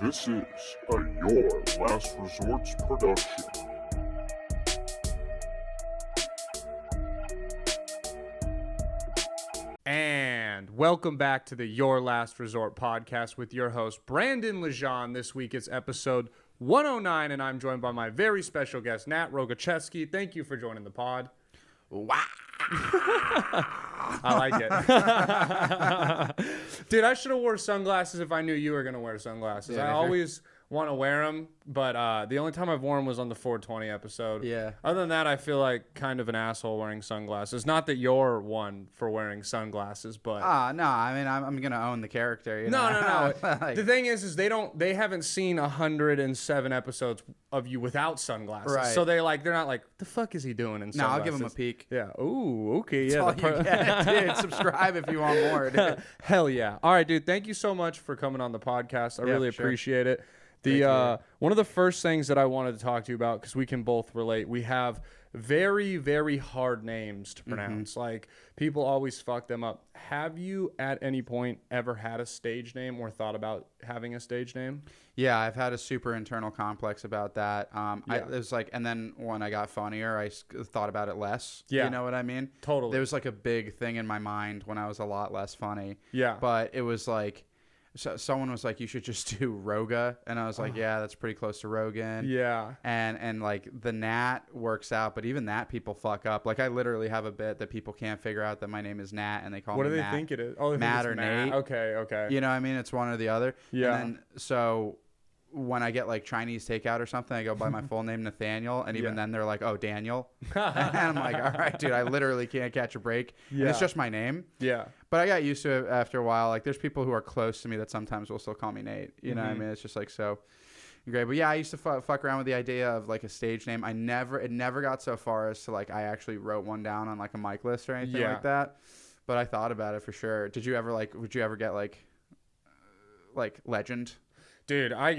This is a Your Last Resorts production. And welcome back to the Your Last Resort podcast with your host, Brandon Lejean. This week it's episode 109, and I'm joined by my very special guest, Nat Rogachevsky. Thank you for joining the pod. Wow. I like it. Dude, I should have wore sunglasses if I knew you were going to wear sunglasses. Yeah, I always want to wear them, but the only time I've worn them was on the 420 episode. Yeah. Other than that, I feel like kind of an asshole wearing sunglasses. Not that you're one for wearing sunglasses, but... No, I mean, I'm going to own the character. You No, know? no. Like, The thing is they haven't seen 107 episodes of you without sunglasses. Right. So they're not like, the fuck is he doing in sunglasses? No, I'll give him a peek. Yeah. Ooh, okay. That's Yeah. all you get, dude. Subscribe if you want more, dude. Hell yeah. All right, dude. Thank you so much for coming on the podcast. I really for sure. appreciate it. Great to hear. One of the first things that I wanted to talk to you about, because we can both relate, we have very, very hard names to pronounce. Like, people always fuck them up. Have you at any point ever had a stage name or thought about having a stage name? Yeah, I've had a super internal complex about that. Yeah. It was like, and then when I got funnier, I thought about it less. Yeah. You know what I mean? Totally. There was like a big thing in my mind when I was a lot less funny. Yeah. But it was like, so someone was like, you should just do Roga. And I was like, yeah, that's pretty close to Rogan. Yeah. And like the Nat works out, but even that people fuck up. Like I literally have a bit that people can't figure out that my name is Nat and they call What me do they Matt. think it is? Oh, they Matt think or it's Matt. Nate. Okay. You know what I mean? It's one or the other. Yeah. And then so when I get like Chinese takeout or something, I go by my full name, Nathaniel. And even Yeah. then they're like, oh, Daniel. And I'm like, all right, dude, I literally can't catch a break. Yeah. And it's just my name. Yeah. But I got used to it after a while. Like there's people who are close to me that sometimes will still call me Nate. You know what I mean? It's just like so great. But yeah, I used to fuck around with the idea of like a stage name. It never got so far as to like I actually wrote one down on like a mic list or anything Yeah. like that. But I thought about it for sure. Would you ever get like legend? Dude, I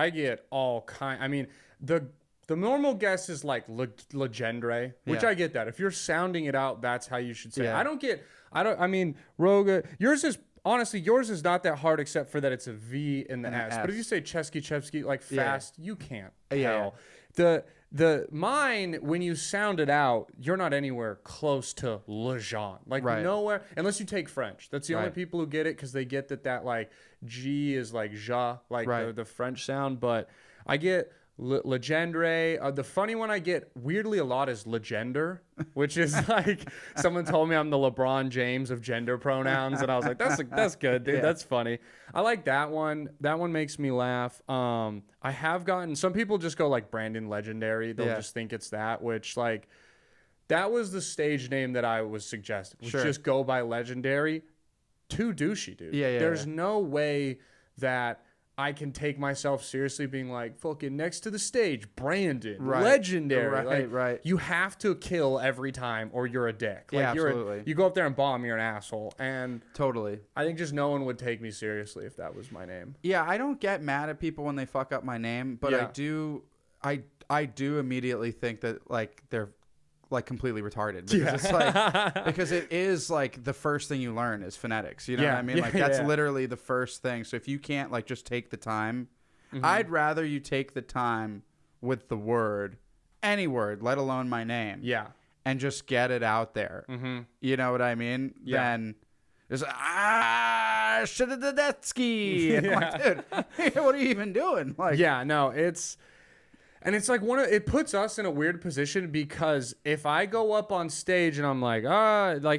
get all kind. I mean, the normal guess is like legendre, which Yeah. I get that. If you're sounding it out, that's how you should say it. Yeah. I mean, Roga, yours is not that hard except for that it's a V in the And an S. But if S. you say Chesky, like Yeah. fast, you can't Yeah. tell. The mine, when you sound it out, you're not anywhere close to Lejean. Like Right. nowhere, unless you take French. That's the only Right. people who get it because they get that like G is like ja, like Right. the French sound. But I get legendre. The funny one I get weirdly a lot is legender, which is like someone told me I'm the LeBron James of gender pronouns, and I was like, that's good, dude. Yeah. That's funny. I like that one. That one makes me laugh. I have gotten some people just go like Brandon Legendary. They'll Yeah. just think it's that, which like that was the stage name that I was suggesting. Was Sure. just go by Legendary. Too douchey, dude. Yeah. There's no way that I can take myself seriously being like, fucking next to the stage, Brandon, Right. Legendary. Right, Like, right. You have to kill every time or you're a dick. Like, Yeah, absolutely. You go up there and bomb, you're an asshole. And Totally. I think just no one would take me seriously if that was my name. Yeah, I don't get mad at people when they fuck up my name, but Yeah. I do immediately think that like they're like completely retarded because it's like because it is like the first thing you learn is phonetics. You know Yeah. what I mean? Yeah, Like that's yeah. literally the first thing. So if you can't like just take the time, I'd rather you take the time with the word, any word, let alone my name. Yeah. And just get it out there. Mm-hmm. You know what I mean? Yeah. Then it's Shadadetsky. And I'm like, dude, what are you even doing? Like, Yeah, no, it's like it puts us in a weird position because if I go up on stage and I'm like,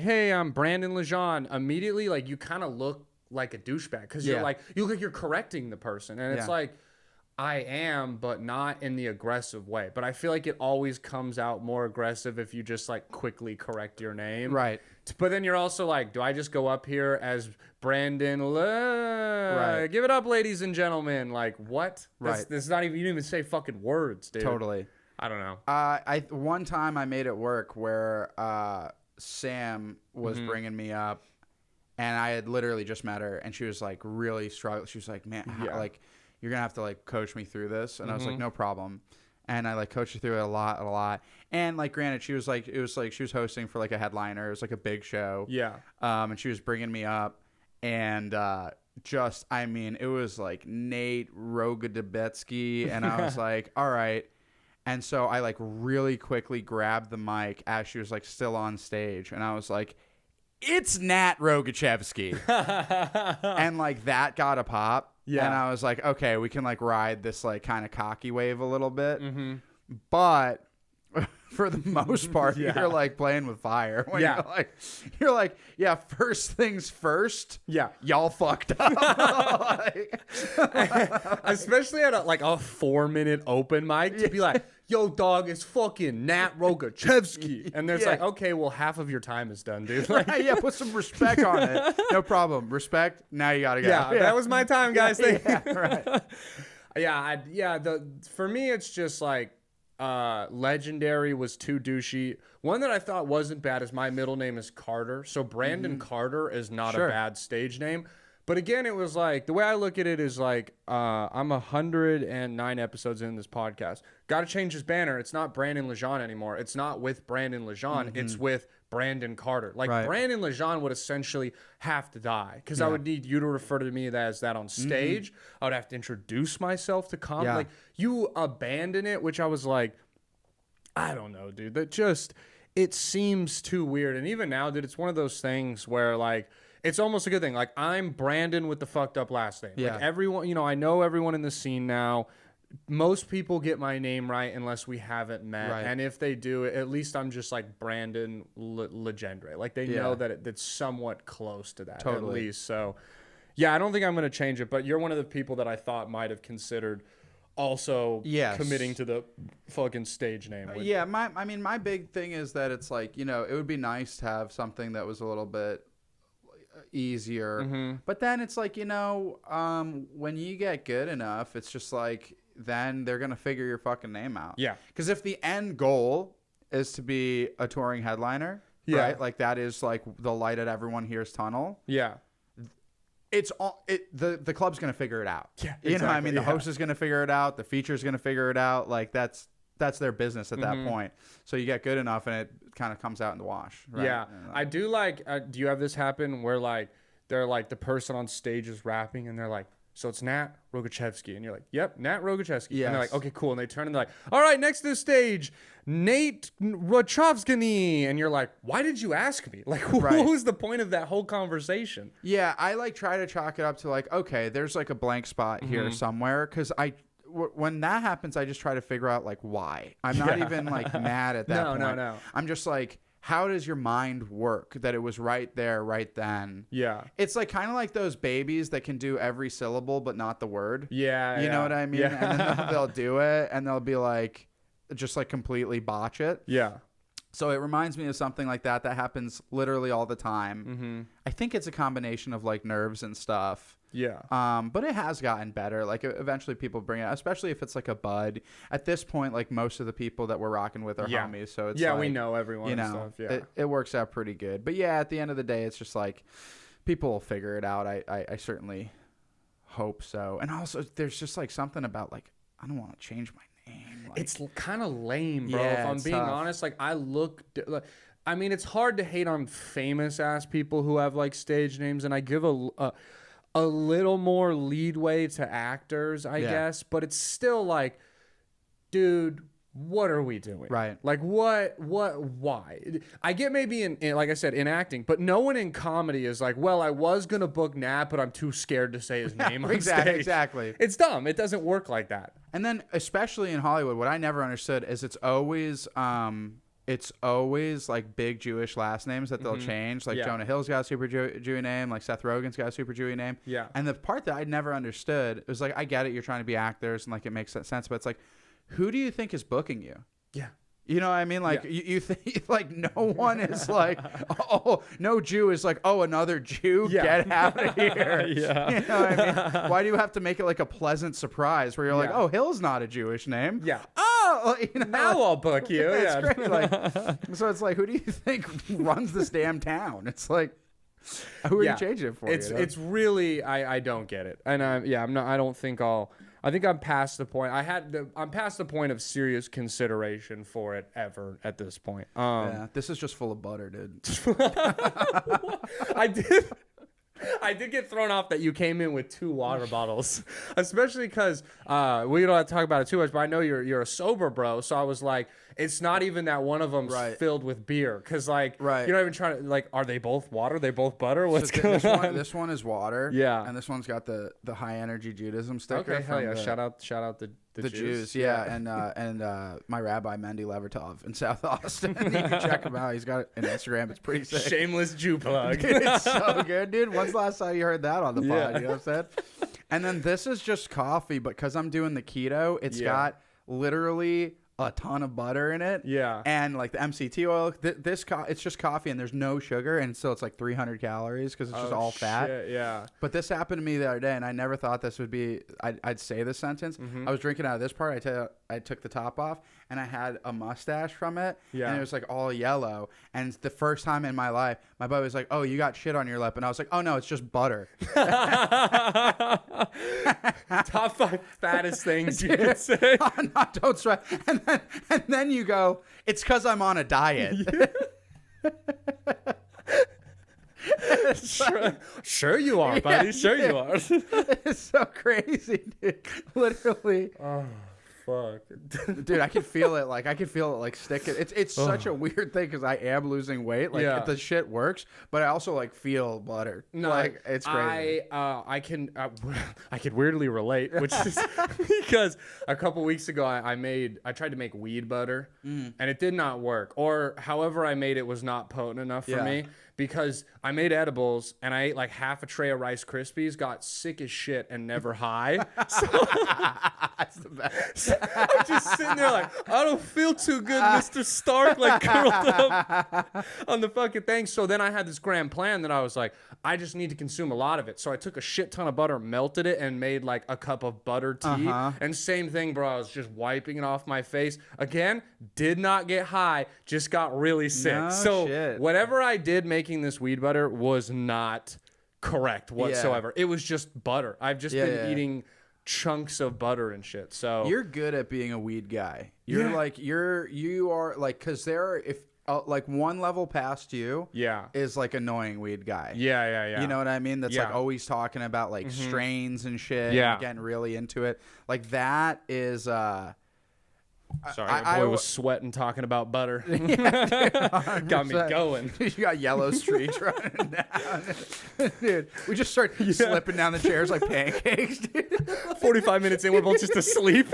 hey, I'm Brandon Lejean, immediately like you kind of look like a douchebag because Yeah. you look like you're correcting the person, and it's Yeah. like I am, but not in the aggressive way. But I feel like it always comes out more aggressive if you just like quickly correct your name. Right. But then you're also like, do I just go up here as Brandon? Right. Give it up, ladies and gentlemen. Like, what? Right. This is not even, you didn't even say fucking words, dude. Totally. I don't know. One time I made it work where Sam was bringing me up, and I had literally just met her, and she was like really struggling. She was like, man, Yeah. like you're gonna have to like coach me through this, and I was like, no problem. And I like coached her through it a lot. And like, granted, she was like, it was like she was hosting for like a headliner. It was like a big show. Yeah. And she was bringing me up, and I mean, it was like Nat Rogachevsky, and I was like, all right. And so I like really quickly grabbed the mic as she was like still on stage, and I was like, it's Nat Rogachevsky. And like that got a pop. Yeah. And I was like, okay, we can like ride this like kind of cocky wave a little bit. Mm-hmm. But for the most part, you're like playing with fire. When you're like, yeah, first things first. Yeah. Y'all fucked up. Especially at a 4-minute open mic to be like, yo, dog, it's fucking Nat Rogachevsky. And there's like, okay, well, half of your time is done, dude. Like, yeah, put some respect on it. No problem. Respect. Now you gotta go. Yeah, that was my time, guys. Right. For me, it's just like, Legendary was too douchey. One that I thought wasn't bad is my middle name is Carter. So Brandon Carter is not a bad stage name. But again, it was like, the way I look at it is like, I'm 109 episodes in this podcast. Got to change his banner. It's not Brandon Lejean anymore. It's not with Brandon Lejean. It's with Brandon Carter. Like, Brandon Lejean would essentially have to die because I would need you to refer to me as that on stage. I would have to introduce myself to comedy. Like, you abandon it, which I was like, I don't know, dude. That just, it seems too weird. And even now, dude, it's one of those things where, like, it's almost a good thing. Like, I'm Brandon with the fucked up last name. Yeah. Like, everyone, I know everyone in the scene now. Most people get my name right unless we haven't met. Right. And if they do, at least I'm just like Brandon Legendre. Like, they know that it's somewhat close to that at least. So, yeah, I don't think I'm going to change it. But you're one of the people that I thought might have considered also committing to the fucking stage name. My big thing is that it's like, it would be nice to have something that was a little bit easier. But then it's like, when you get good enough, it's just like, then they're going to figure your fucking name out. Yeah. Because if the end goal is to be a touring headliner, right? Like, that is like the light at everyone here's tunnel. Yeah. It's all the club's going to figure it out. Yeah. Exactly. You know what I mean? The host is going to figure it out. The feature's going to figure it out. Like, that's their business at that point. So you get good enough and it kind of comes out in the wash. Right? Yeah. I do like, do you have this happen where like, they're like, the person on stage is rapping and they're like, so it's Nat Rogachevsky. And you're like, yep, Nat Rogachevsky. Yes. And they're like, okay, cool. And they turn and they're like, all right, next to the stage, Nat Rogachevsky. And you're like, why did you ask me? Like, what was the point of that whole conversation? Yeah, I like try to chalk it up to like, okay, there's like a blank spot here somewhere. Because when that happens, I just try to figure out like why. I'm not even like mad at that point. No. I'm just like, how does your mind work that it was right there, right then? Yeah. It's like kind of like those babies that can do every syllable but not the word. Yeah. You know what I mean? Yeah. And then they'll do it and they'll be like, just like completely botch it. Yeah. So it reminds me of something like that happens literally all the time. I think it's a combination of like nerves and stuff. Yeah. But it has gotten better. Like, eventually people bring it, especially if it's like a bud. At this point, like, most of the people that we're rocking with are homies. So it's like, we know everyone and stuff. Yeah. It works out pretty good. But yeah, at the end of the day, it's just like people will figure it out. I certainly hope so. And also there's just like something about like, I don't want to change my name. Like, it's kind of lame, bro. If I'm being honest, like I mean, it's hard to hate on famous ass people who have like stage names, and I give a little more leadway to actors, I guess, but it's still like, dude, what are we doing? Right. Like, why? I get maybe in like I said, in acting, but no one in comedy is like, well, I was going to book Nat, but I'm too scared to say his name on stage. Exactly. It's dumb. It doesn't work like that. And then, especially in Hollywood, what I never understood is it's always like big Jewish last names that they'll change. Like Jonah Hill's got a super Jewy name. Like Seth Rogen's got a super Jewy name. Yeah. And the part that I never understood was like, I get it. You're trying to be actors and like it makes sense. But it's like, who do you think is booking you? Yeah. You know what I mean? Like you think like no one is like, oh, no Jew is like, oh, another Jew, get out of here. Yeah. You know what I mean? Why do you have to make it like a pleasant surprise where you're like, oh, Hill's not a Jewish name. Yeah. Oh, now I'll book you. It's great. Like, so it's like, who do you think runs this damn town? It's like, who are you changing it for? It's really, I don't get it. And I think I'm past the point. I'm past the point of serious consideration for it ever at this point. Yeah, this is just full of butter, dude. I did get thrown off that you came in with 2 water bottles, especially because we don't have to talk about it too much. But I know you're a sober bro, so I was like, it's not even that one of them's filled with beer, because like you're not even trying to like, are they both water? Are they both butter? What's going on? This one is water. Yeah, and this one's got the high energy Judaism sticker. Okay, hell yeah! Shout out the Jews. Yeah, and my rabbi Mendy Levertov in South Austin. You can check him out. He's got an Instagram. It's pretty sick. Shameless Jew plug. Dude, it's so good, dude. When's the last time you heard that on the pod? You know what I'm saying? And then this is just coffee, but because I'm doing the keto, it's got literally a ton of butter in it. Yeah. And like the MCT oil, it's just coffee and there's no sugar, and so it's like 300 calories because it's just all fat. Shit, yeah. But this happened to me the other day, and I never thought this would be. I'd say this sentence. I was drinking out of this part. I took the top off, and I had a mustache from it. Yeah. And it was like all yellow. And the first time in my life, my buddy was like, "Oh, you got shit on your lip," and I was like, "Oh no, it's just butter." Top 5 fattest things you could say. No, don't sweat. And then you go, "It's because I'm on a diet." Sure you are, buddy. Sure you are. It's so crazy, dude. Literally. Oh, fuck. Dude, I can feel it. Like, I can feel it, like, sticking. It's such a weird thing because I am losing weight. Like, the shit works, but I also, like, feel butter. No, like, it's crazy. I can weirdly relate, which is because a couple weeks ago I tried to make weed butter, and it did not work. Or however I made it was not potent enough for me. Because I made edibles and I ate like half a tray of Rice Krispies, got sick as shit and never high. So That's the best. So I'm just sitting there like, I don't feel too good, Mr. Stark, like curled up on the fucking thing. So then I had this grand plan that I was like, I just need to consume a lot of it. So I took a shit ton of butter, melted it, and made like a cup of butter tea. And same thing, bro. I was just wiping it off my face. Again, did not get high, just got really sick. No so shit. whatever I did making this weed butter was not correct whatsoever. It was just butter. I've just been eating chunks of butter and shit. So you're good at being a weed guy. You're like you are like, because there are, if like one level past you is like annoying weed guy. Yeah. You know what I mean? That's like always talking about like strains and shit. And getting really into it. Like that is sorry, my boy was sweating talking about butter. Got me going. You got yellow streaks running down. Dude, we just start slipping down the chairs like pancakes, dude. 45 minutes in, we're both just asleep.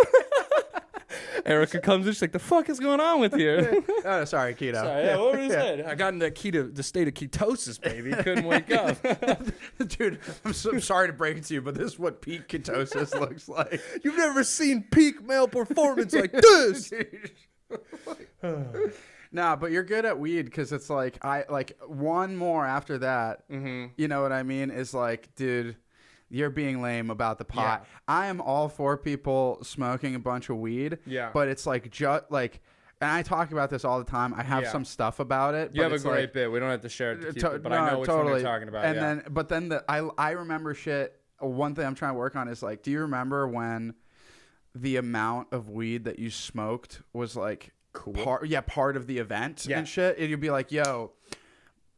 Erica comes in, she's like, the fuck is going on with you? Oh, sorry, keto. Sorry, what was that? I got in the state of ketosis, baby. Couldn't wake up. Dude, I'm sorry to break it to you, but this is what peak ketosis looks like. You've never seen peak male performance like this. Nah, but you're good at weed because it's like, one more after that, you know what I mean? Is like, dude, you're being lame about the pot. I am all for people smoking a bunch of weed. Yeah. But it's like, just like, and I talk about this all the time. I have some stuff about it. You have a great bit. We don't have to share it to keep it, but I know which one you're talking about. And then I remember shit. One thing I'm trying to work on is like, do you remember when the amount of weed that you smoked was like part of the event and shit? And you'd be like, yo,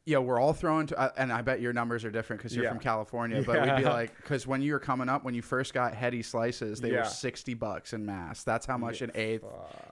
we're all throwing to, and I bet your numbers are different because you're from California, but we'd be like, because when you were coming up, when you first got heady slices, they were $60 in mass. That's how much an eighth.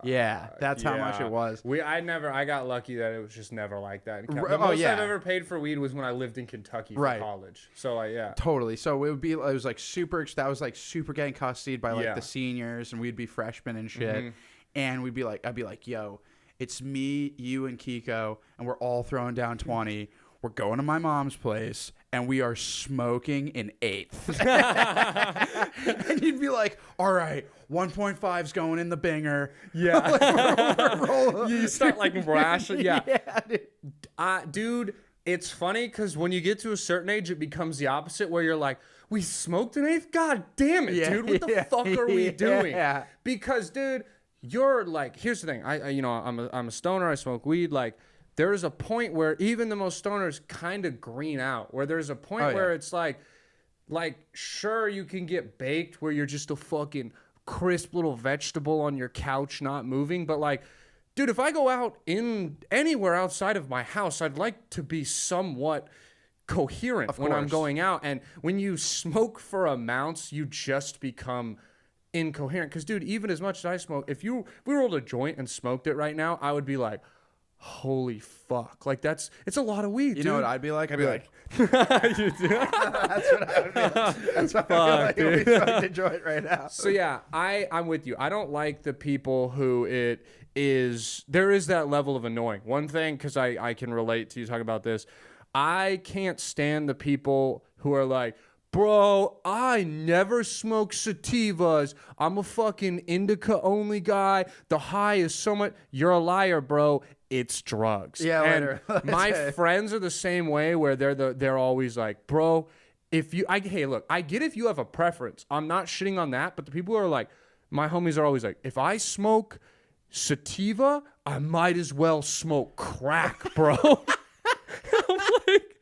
That's how much it was. I got lucky that it was just never like that. The most I've ever paid for weed was when I lived in Kentucky for college. So totally. So it was like super, that was like super getting custodied by like the seniors, and we'd be freshmen and shit. And I'd be like, yo, it's me, you, and Kiko, and we're all throwing down 20. We're going to my mom's place, and we are smoking an eighth. And you'd be like, all right, 1.5's going in the binger. Yeah. we're you start like rationing. Yeah. Dude. Dude, it's funny because when you get to a certain age, it becomes the opposite where you're like, we smoked an eighth? God damn it, dude. What the fuck are we doing? Because, dude, you're like, here's the thing. I'm a stoner. I smoke weed. Like, there's a point where even the most stoners kind of green out. Where there's a point where it's like, sure, you can get baked where you're just a fucking crisp little vegetable on your couch, not moving. But like, dude, if I go out in anywhere outside of my house, I'd like to be somewhat coherent when I'm going out. And when you smoke for amounts, you just become incoherent. Because, dude, even as much as I smoke, if we rolled a joint and smoked it right now, I would be like, holy fuck. Like, it's a lot of weed, You dude. know what I'd be like? I'd be like, You do? that's what I would be like. That's what I feel like if we smoked a joint right now. So, yeah, I'm with you. I don't like the people who there is that level of annoying. One thing, because I can relate to you talking about this, I can't stand the people who are like, bro, I never smoke sativas. I'm a fucking indica only guy. The high is so much. You're a liar, bro. It's drugs. Yeah, and my friends are the same way, where they're always like, bro, hey, look, I get if you have a preference. I'm not shitting on that, but the people who are like, my homies are always like, if I smoke sativa, I might as well smoke crack, bro. I'm like,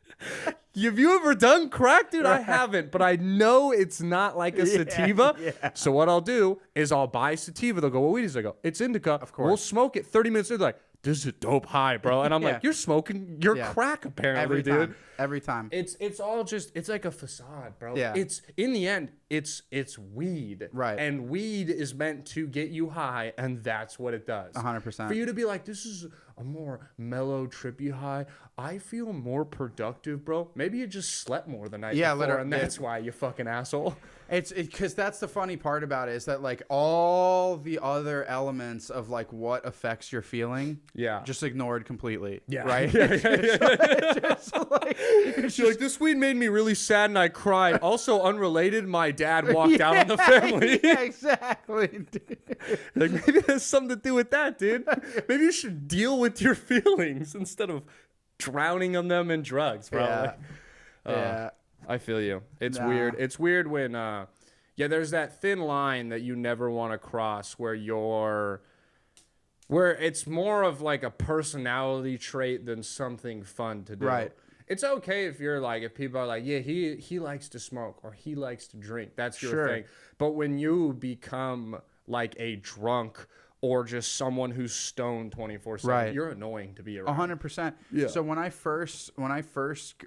have you ever done crack, dude? I haven't, but I know it's not like a sativa. Yeah. So what I'll do is I'll buy sativa. They'll go, what weed is it? I go, it's indica. Of course. We'll smoke it. 30 minutes later, they're like, this is a dope high, bro. And I'm like, you're smoking your crack, apparently, dude. Every time. It's all just, it's like a facade, bro. Yeah. It's, in the end, it's weed. Right. And weed is meant to get you high, and that's what it does. 100%. For you to be like, this is a more mellow, trippy high, I feel more productive, bro. Maybe you just slept more the night before, literally, and that's why, you fucking asshole. It's because that's the funny part about it, is that like all the other elements of like what affects your feeling, just ignored completely. Yeah, right. She's like, this weed made me really sad and I cried. Also unrelated, my dad walked out on the family. Yeah, exactly. Dude. Like, maybe it has something to do with that, dude. Maybe you should deal with your feelings instead of drowning on them in drugs, bro. Yeah. Yeah. I feel you. It's weird. It's weird when, there's that thin line that you never want to cross where it's more of like a personality trait than something fun to do. Right. It's okay if you're like, if people are like, yeah, he likes to smoke or he likes to drink. That's your thing. But when you become like a drunk or just someone who's stoned 24/7, you're annoying to be around. 100%. Yeah. So when I first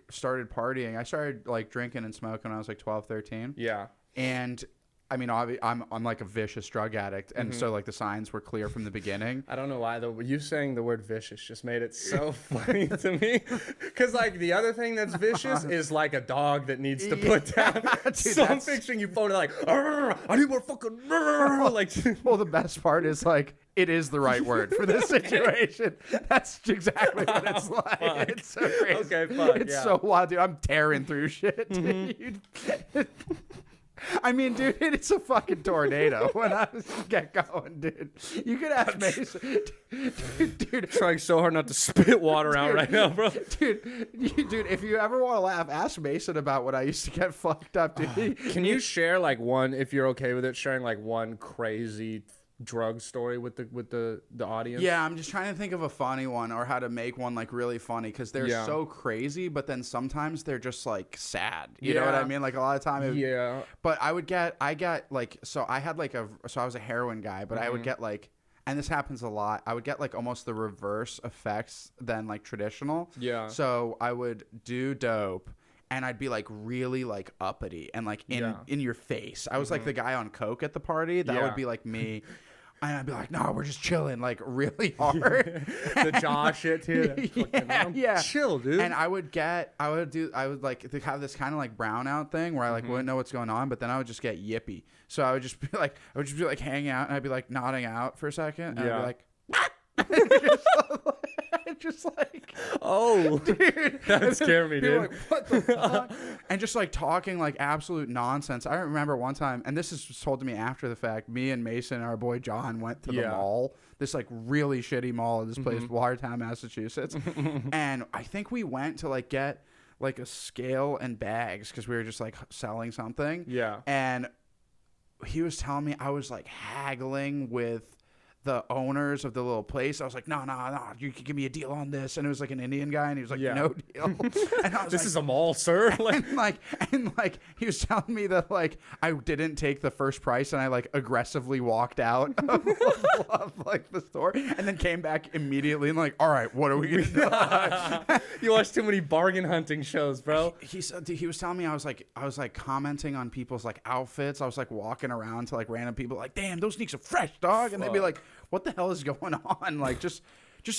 started partying, I started like drinking and smoking when I was like 12, 13. Yeah. And I mean, I'm like a vicious drug addict, and so like the signs were clear from the beginning. I don't know why though, but you saying the word vicious just made it so funny to me. Because like the other thing that's vicious is like a dog that needs to put down. Dude, so I'm picturing you phoning like, I need more fucking like. Well, the best part is like it is the right word for this situation. That's exactly what it's like. Fuck. It's so crazy. Okay, fuck. It's so wild, dude. I'm tearing through shit. Dude. I mean, dude, it's a fucking tornado when I get going, dude. You could ask Mason. Dude. Trying so hard not to spit water out right now, bro. Dude, if you ever want to laugh, ask Mason about when I used to get fucked up, dude. Can you share like one, if you're okay with it, sharing like one crazy drug story with the audience? Yeah, I'm just trying to think of a funny one or how to make one like really funny, because they're so crazy, but then sometimes they're just like sad. You know what I mean? Like a lot of time. But I got like, so I had like so I was a heroin guy, but I would get like, and this happens a lot, I would get like almost the reverse effects than like traditional. Yeah. So I would do dope, and I'd be like really like uppity and like in your face. I was like the guy on coke at the party. That would be like me. And I'd be like, no, we're just chilling, like really hard. The jaw shit too. Chill, dude. And I would like have this kind of like brownout thing where I like wouldn't know what's going on, but then I would just get yippy. So I would just be like hanging out, and I'd be like nodding out for a second, and I'd be like, just like, oh, dude, that scared me, dude. Like, what the fuck? And just like talking like absolute nonsense. I remember one time, and this is told to me after the fact, me and Mason and our boy John went to the mall, this like really shitty mall in this place, Watertown, Massachusetts. And I think we went to like get like a scale and bags because we were just like selling something. Yeah. And he was telling me I was like haggling with the owners of the little place. I was like, no, you can give me a deal on this. And it was like an Indian guy, and he was like, no deal. And I was This is a mall, sir. and like he was telling me that like I didn't take the first price, and I like aggressively walked out of like the store, and then came back immediately and like, all right, what are we gonna do? You watch too many bargain hunting shows, bro. He said he was telling me I was like commenting on people's like outfits. I was like walking around to like random people like, damn, those sneaks are fresh, dog, and they'd be like, what the hell is going on? Like just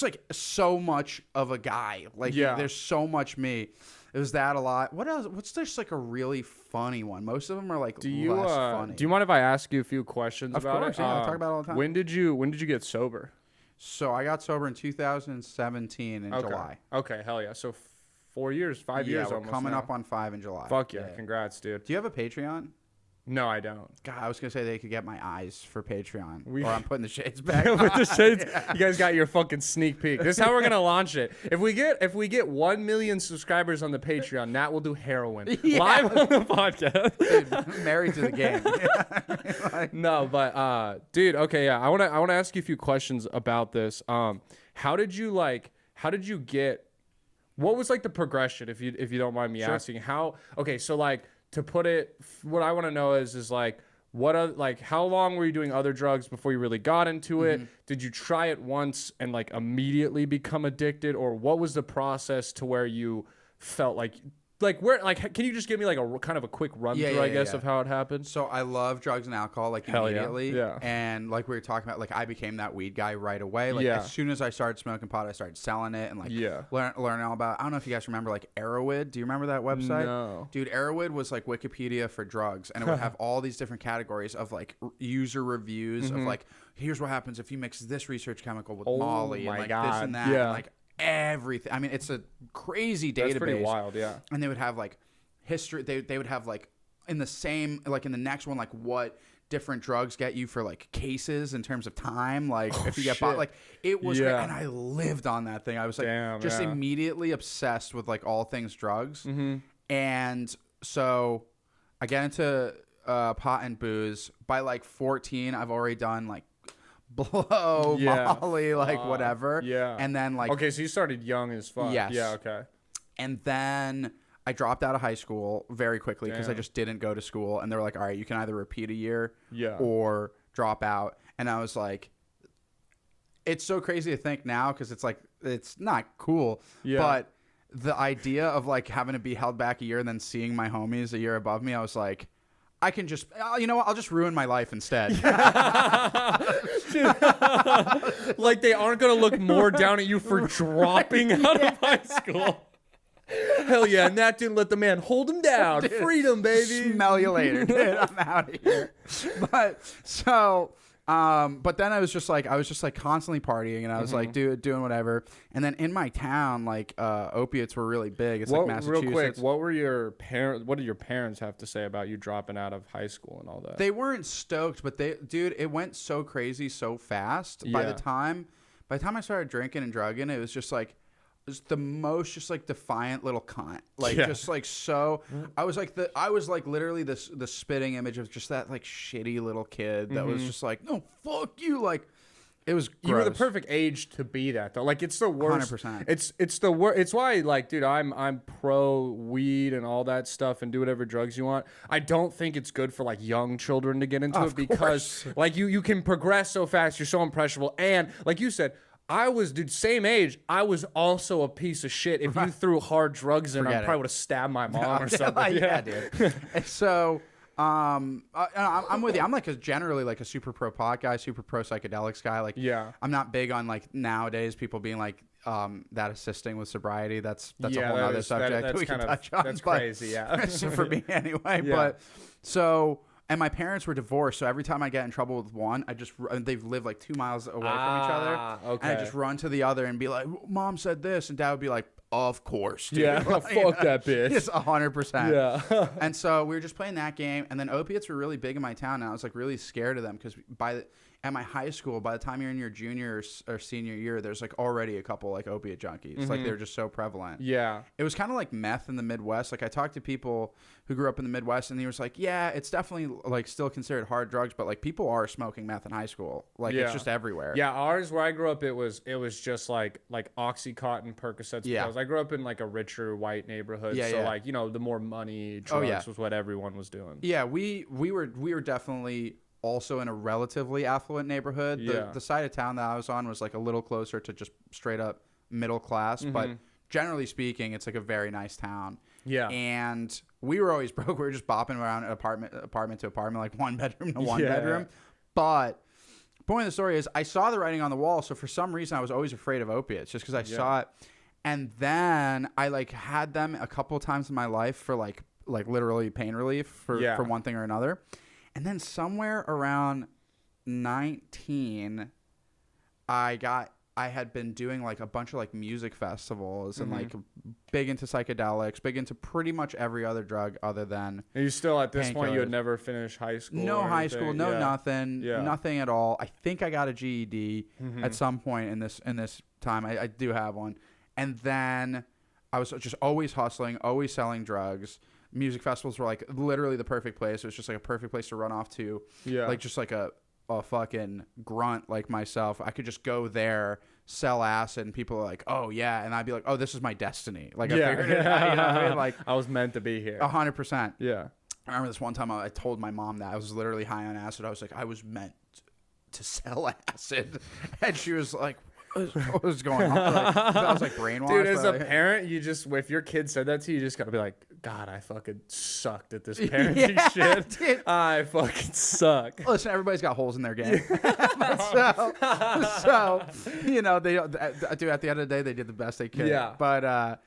like so much of a guy. Like there's so much me. It was that a lot. What else? What's just like a really funny one? Most of them are like less funny. Do you mind if I ask you a few questions Of about course, it? yeah. I talk about it all the time. When did you get sober? So I got sober in 2017 in July. Okay, hell yeah. So 4 years, 5 years we're almost coming now. up on 5 in July. Fuck yeah. Congrats, dude. Do you have a Patreon? No, I don't. God, I was gonna say they could get my eyes for Patreon. Or I'm putting the shades back. With the shades, you guys got your fucking sneak peek. This is how we're gonna launch it. If we get 1 million subscribers on the Patreon, Nat will do heroin live on the podcast. Dude, married to the game. No, but dude, okay, yeah. I wanna ask you a few questions about this. How did you get? What was like the progression, if you don't mind me asking? So like, to put it, what I want to know is like, how long were you doing other drugs before you really got into it? Did you try it once and like immediately become addicted, or what was the process to where you felt like can you just give me like a kind of a quick run through, I guess, of how it happened? So I love drugs and alcohol like Hell immediately. yeah. And like we were talking about, like I became that weed guy right away. Like as soon as I started smoking pot, I started selling it and like learning all about. I don't know if you guys remember like Arrowwood. Do you remember that website? No. Dude, Arrowwood was like Wikipedia for drugs, and it would have all these different categories of like user reviews of like, here's what happens if you mix this research chemical with Molly and like this and that. And, like everything. I mean, it's a crazy database. That's pretty wild, yeah. And they would have like history. They would have like in the same, like in the next one, like what different drugs get you for like cases in terms of time. Like if you get bought, like it was great. And I lived on that thing. I was like immediately obsessed with like all things drugs. And so I get into pot and booze. By like 14, I've already done like blow, Molly, like whatever. And then like, okay, so you started young as fuck. Yes. Yeah, okay. And then I dropped out of high school very quickly because I just didn't go to school. And they were like, all right, you can either repeat a year or drop out. And I was like, it's so crazy to think now because it's like, it's not cool. But the idea of like having to be held back a year and then seeing my homies a year above me, I was like, I can just, you know what? I'll just ruin my life instead. Like they aren't going to look more down at you for dropping out of high school. Hell yeah, Nat didn't let the man hold him down. Dude, freedom, baby. Smell you later, dude. I'm out of here. But so, but then I was just like constantly partying, and I was like doing whatever. And then in my town, like opiates were really big. It's like Massachusetts. Real quick, what did your parents have to say about you dropping out of high school and all that? They weren't stoked, but it went so crazy so fast. By the time I started drinking and drugging, it was just like, the most just like defiant little cunt, like just like so. I was like literally the spitting image of just that like shitty little kid that was just like, no, fuck you. Like it was gross. You were the perfect age to be that though. Like it's the worst. 100%. It's the worst. It's why like, dude, I'm pro weed and all that stuff and do whatever drugs you want. I don't think it's good for like young children to get into it because like you can progress so fast. You're so impressionable, and like you said, I was, dude, same age. I was also a piece of shit. If you threw hard drugs in, I probably would have stabbed my mom or something. Yeah, dude. So, I'm with you. I'm like generally like a super pro pot guy, super pro psychedelics guy. Like, I'm not big on like nowadays people being like that assisting with sobriety. That's a whole other subject that we can touch on. That's crazy, yeah. For me anyway. But so. And my parents were divorced, so every time I get in trouble with one, they've lived like 2 miles away from each other. Okay. And I just run to the other and be like, Mom said this, and Dad would be like, of course, dude. Yeah, Like, fuck that bitch. Just 100%. Yeah. And so we were just playing that game, and then opiates were really big in my town, and I was like really scared of them because at my high school, by the time you're in your junior or senior year, there's like already a couple like opiate junkies. Like they're just so prevalent. Yeah. It was kind of like meth in the Midwest. Like I talked to people who grew up in the Midwest, and he was like, yeah, it's definitely like still considered hard drugs, but like people are smoking meth in high school. Like it's just everywhere. Yeah, ours where I grew up, it was just like Oxycontin, Percocets, pills. I grew up in like a richer white neighborhood, so like, you know, the more money drugs was what everyone was doing. Yeah, we were definitely also in a relatively affluent neighborhood. The side of town that I was on was like a little closer to just straight up middle class, but generally speaking, it's like a very nice town. Yeah. And we were always broke. We were just bopping around apartment to apartment, like one bedroom to one bedroom. But the point of the story is I saw the writing on the wall, so for some reason I was always afraid of opiates just because I saw it. And then I like had them a couple times in my life for like literally pain relief for one thing or another. And then somewhere around 19, I had been doing like a bunch of like music festivals and like big into psychedelics, big into pretty much every other drug other than. And you still at this point you had never finished high school. No high school, no nothing, nothing at all. I think I got a GED at some point in this time. I do have one, and then I was just always hustling, always selling drugs. Music festivals were like literally the perfect place. It was just like a perfect place to run off to. Yeah. Like just like a fucking grunt like myself. I could just go there, sell acid, and people are like, oh yeah. And I'd be like, oh, this is my destiny. Like I figured it out. You know what I mean? Like I was meant to be here. 100%. Yeah. I remember this one time I told my mom that I was literally high on acid. I was like, I was meant to sell acid. And she was like, what was going on? Like, I was like brainwashed. Dude, as a parent, you just, if your kid said that to you, you just gotta be like, God, I fucking sucked at this parenting shit. Dude. I fucking suck. Listen, everybody's got holes in their game. so, you know, they do. At the end of the day, they did the best they could. Yeah. But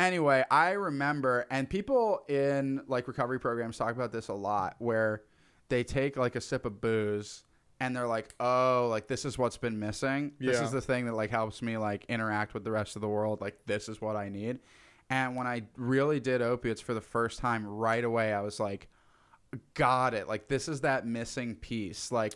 anyway, I remember, and people in like recovery programs talk about this a lot, where they take like a sip of booze. And they're like, oh, like this is what's been missing. This is the thing that like helps me like interact with the rest of the world. Like this is what I need. And when I really did opiates for the first time, right away, I was like, got it. Like this is that missing piece. Like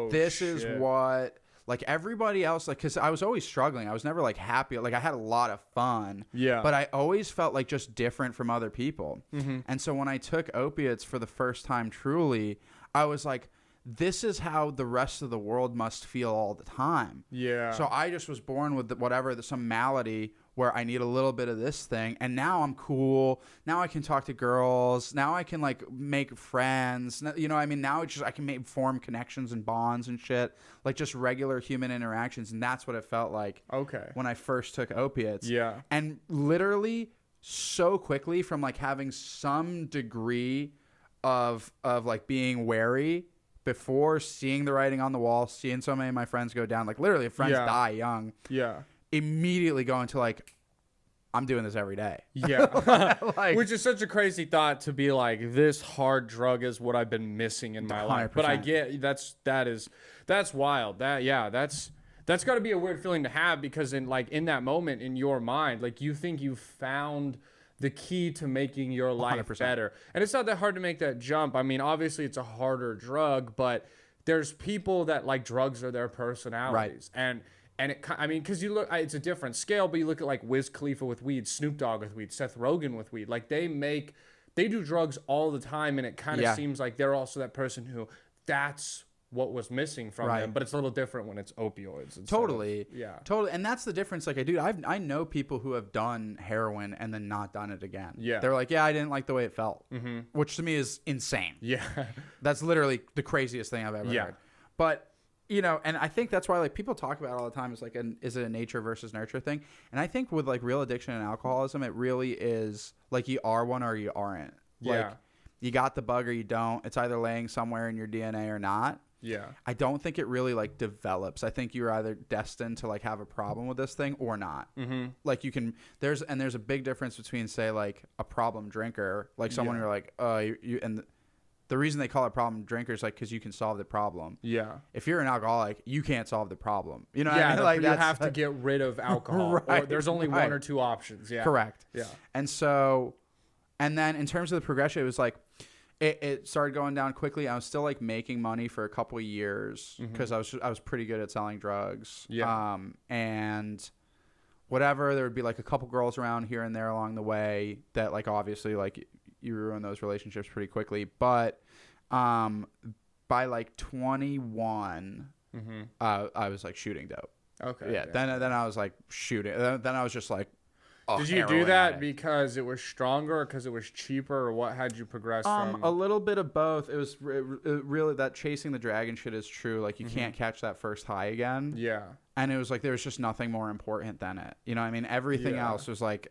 this is what like everybody else, like, because I was always struggling. I was never like happy. Like I had a lot of fun. Yeah. But I always felt like just different from other people. And so when I took opiates for the first time, truly, I was like, this is how the rest of the world must feel all the time. Yeah. So I just was born with some malady where I need a little bit of this thing. And now I'm cool. Now I can talk to girls. Now I can like make friends. You know what I mean? Now it's just, I can form connections and bonds and shit. Like just regular human interactions. And that's what it felt like. Okay. When I first took opiates. Yeah. And literally so quickly from like having some degree of like being wary before seeing the writing on the wall, seeing so many of my friends go down, like literally friends die young. Yeah. Immediately going to like, I'm doing this every day. Yeah. Like, which is such a crazy thought to be like, this hard drug is what I've been missing in my 100%. Life. But I get that's wild. That's got to be a weird feeling to have, because in that moment in your mind, like you think you found the key to making your life 100%. Better. And it's not that hard to make that jump. I mean, obviously it's a harder drug, but there's people that like drugs are their personalities. Right. And it, I mean, because you look, it's a different scale, but you look at like Wiz Khalifa with weed, Snoop Dogg with weed, Seth Rogen with weed. Like they do drugs all the time, and it kind of seems like they're also that person who that's what was missing from them, but it's a little different when it's opioids. Totally. Totally. And that's the difference. Like, dude, I know people who have done heroin and then not done it again. Yeah. They're like, yeah, I didn't like the way it felt, which to me is insane. Yeah. That's literally the craziest thing I've ever heard. But, you know, and I think that's why like people talk about it all the time. It's like, is it a nature versus nurture thing? And I think with like real addiction and alcoholism, it really is like you are one or you aren't. Like you got the bug or you don't. It's either laying somewhere in your DNA or not. Yeah. I don't think it really like develops. I think you're either destined to like have a problem with this thing or not. Like you can, there's a big difference between say like a problem drinker, like someone you're like, the reason they call it problem drinkers, like, because you can solve the problem. Yeah. If you're an alcoholic, you can't solve the problem. You know what Yeah, I mean? Like, you have to get rid of alcohol. Right, or there's only right. one or two options. Yeah. Correct. Yeah. And so, and then in terms of the progression, it was like, it started going down quickly. I was still like making money for a couple of years because I was pretty good at selling drugs. Yeah. And whatever, there would be like a couple girls around here and there along the way that like obviously like you ruin those relationships pretty quickly. But by like 21, I was like shooting dope. Okay. Yeah. Then I was like shooting. Then I was just like, did you do that because it was stronger or because it was cheaper, or what had you progress from? A little bit of both. It was really that chasing the dragon shit is true. Like, you can't catch that first high again. Yeah. And it was like there was just nothing more important than it. You know what I mean? Everything else was like,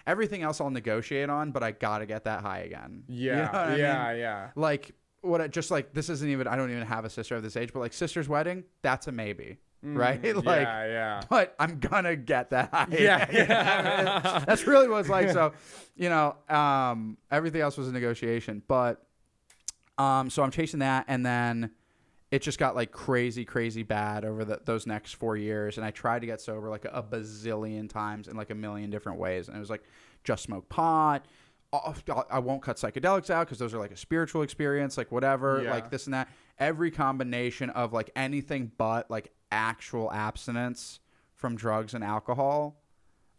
everything else I'll negotiate on, but I got to get that high again. Yeah. You know what I mean? Yeah. Like, just like, this isn't even, I don't even have a sister of this age, but like sister's wedding, that's a maybe. Right? Like, yeah. But I'm gonna get that high. Yeah. That's really what it's like. So, you know, everything else was a negotiation. But so I'm chasing that, and then it just got like crazy bad over those next 4 years. And I tried to get sober like a bazillion times in like a million different ways. And it was like, just smoke pot. I won't cut psychedelics out because those are like a spiritual experience, like whatever, like this and that. Every combination of like anything but like actual abstinence from drugs and alcohol,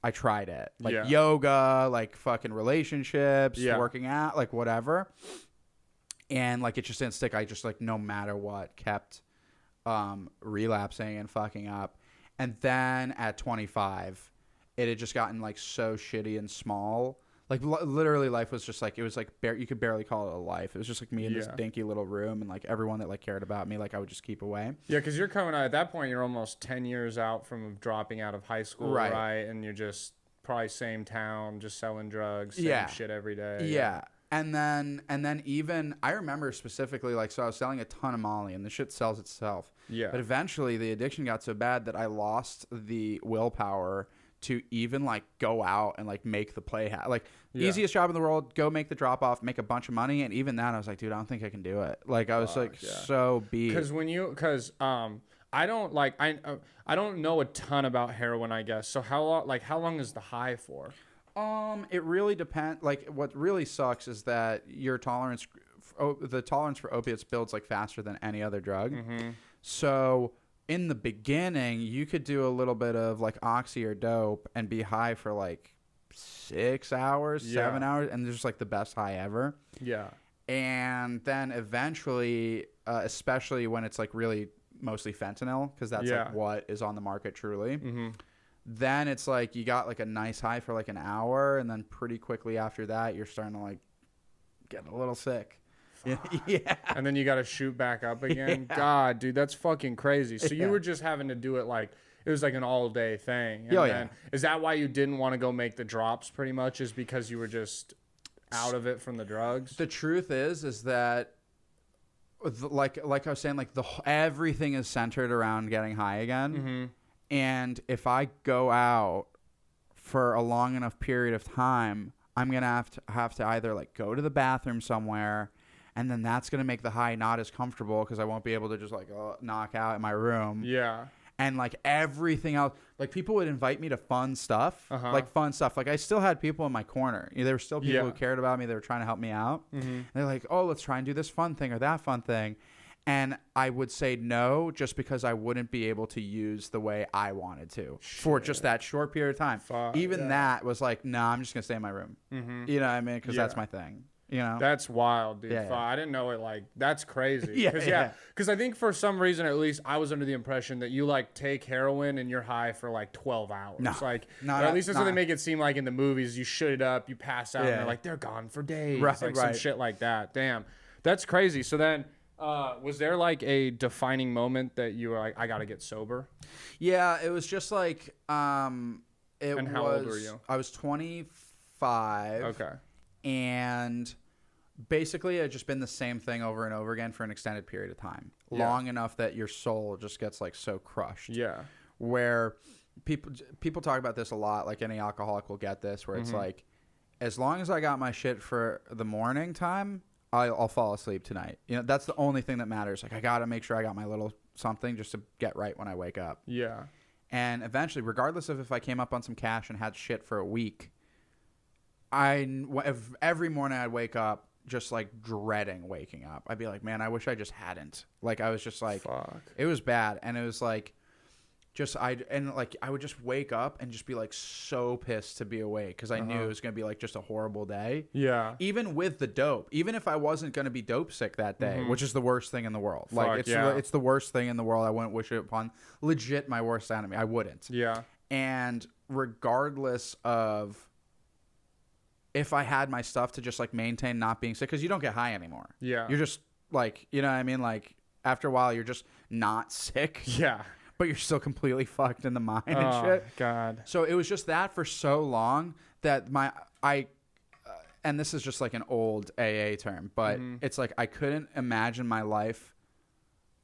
I tried it. Like yoga, like fucking relationships, working out, like whatever. And like it just didn't stick. I just like no matter what kept relapsing and fucking up. And then at 25, it had just gotten like so shitty and small. Like literally life was just like, it was like you could barely call it a life. It was just like me in this dinky little room, and like everyone that like cared about me, like I would just keep away. Yeah, because you're coming out at that point, you're almost 10 years out from dropping out of high school, right? And you're just probably same town, just selling drugs, same shit every day. Yeah. And then even I remember specifically, like, so I was selling a ton of Molly, and the shit sells itself. Yeah. But eventually the addiction got so bad that I lost the willpower to even like go out and like make the play easiest job in the world, go make the drop off, make a bunch of money. And even that I was like, dude, I don't think I can do it. Like I was so beat. Because I don't know a ton about heroin, I guess. So how long is the high for? It really depends. Like what really sucks is that the tolerance for opiates builds like faster than any other drug. So in the beginning, you could do a little bit of like oxy or dope and be high for like 6 hours, 7 hours, and it's just like the best high ever. Yeah. And then eventually, especially when it's like really mostly fentanyl, because that's like what is on the market truly. Then it's like you got like a nice high for like an hour, and then pretty quickly after that, you're starting to like get a little sick. Yeah. And then you got to shoot back up again. Yeah. God, dude, that's fucking crazy. So you were just having to do it like, it was like an all day thing. And then, is that why you didn't want to go make the drops pretty much, is because you were just out of it from the drugs? The truth is that like I was saying, like everything is centered around getting high again. And if I go out for a long enough period of time, I'm going to have to either like go to the bathroom somewhere, and then that's going to make the high not as comfortable because I won't be able to just like knock out in my room. Yeah. And like everything else, like people would invite me to fun stuff, like I still had people in my corner. There were still people who cared about me. They were trying to help me out. And they're like, oh, let's try and do this fun thing or that fun thing. And I would say no, just because I wouldn't be able to use the way I wanted to for just that short period of time. Even that was like, no, I'm just going to stay in my room. You know what I mean? Because that's my thing. You know? That's wild, dude. I didn't know it. Like, that's crazy. Because I think for some reason, at least, I was under the impression that you like take heroin and you're high for like 12 hours. No, like, at least that's what they make it seem like in the movies. You shoot it up, you pass out, and they're like, they're gone for days. Like some shit like that. Damn, that's crazy. So then, was there like a defining moment that you were like, I gotta get sober? Yeah, it was just like, and how old were you? I was 25. Okay. And basically, it had just been the same thing over and over again for an extended period of time, long enough that your soul just gets like so crushed. Yeah. Where people talk about this a lot, like any alcoholic will get this, where it's like, as long as I got my shit for the morning time, I'll fall asleep tonight. You know, that's the only thing that matters. Like, I got to make sure I got my little something just to get right when I wake up. Yeah. And eventually, regardless of if I came up on some cash and had shit for a week, every morning I'd wake up just like dreading waking up. I'd be like, man, I wish I just hadn't. Like, I was just like, fuck. It was bad. And it was like, I would just wake up and just be like so pissed to be awake because I knew it was going to be like just a horrible day. Yeah. Even with the dope, even if I wasn't going to be dope sick that day, which is the worst thing in the world. Fuck, Like, it's the worst thing in the world. I wouldn't wish it upon legit my worst enemy. I wouldn't. Yeah. And regardless of if I had my stuff to just like maintain not being sick, because you don't get high anymore. Yeah. You're just like, you know what I mean? Like, after a while, you're just not sick. Yeah. But you're still completely fucked in the mind and shit. God. So it was just that for so long that and this is just like an old AA term, but it's like I couldn't imagine my life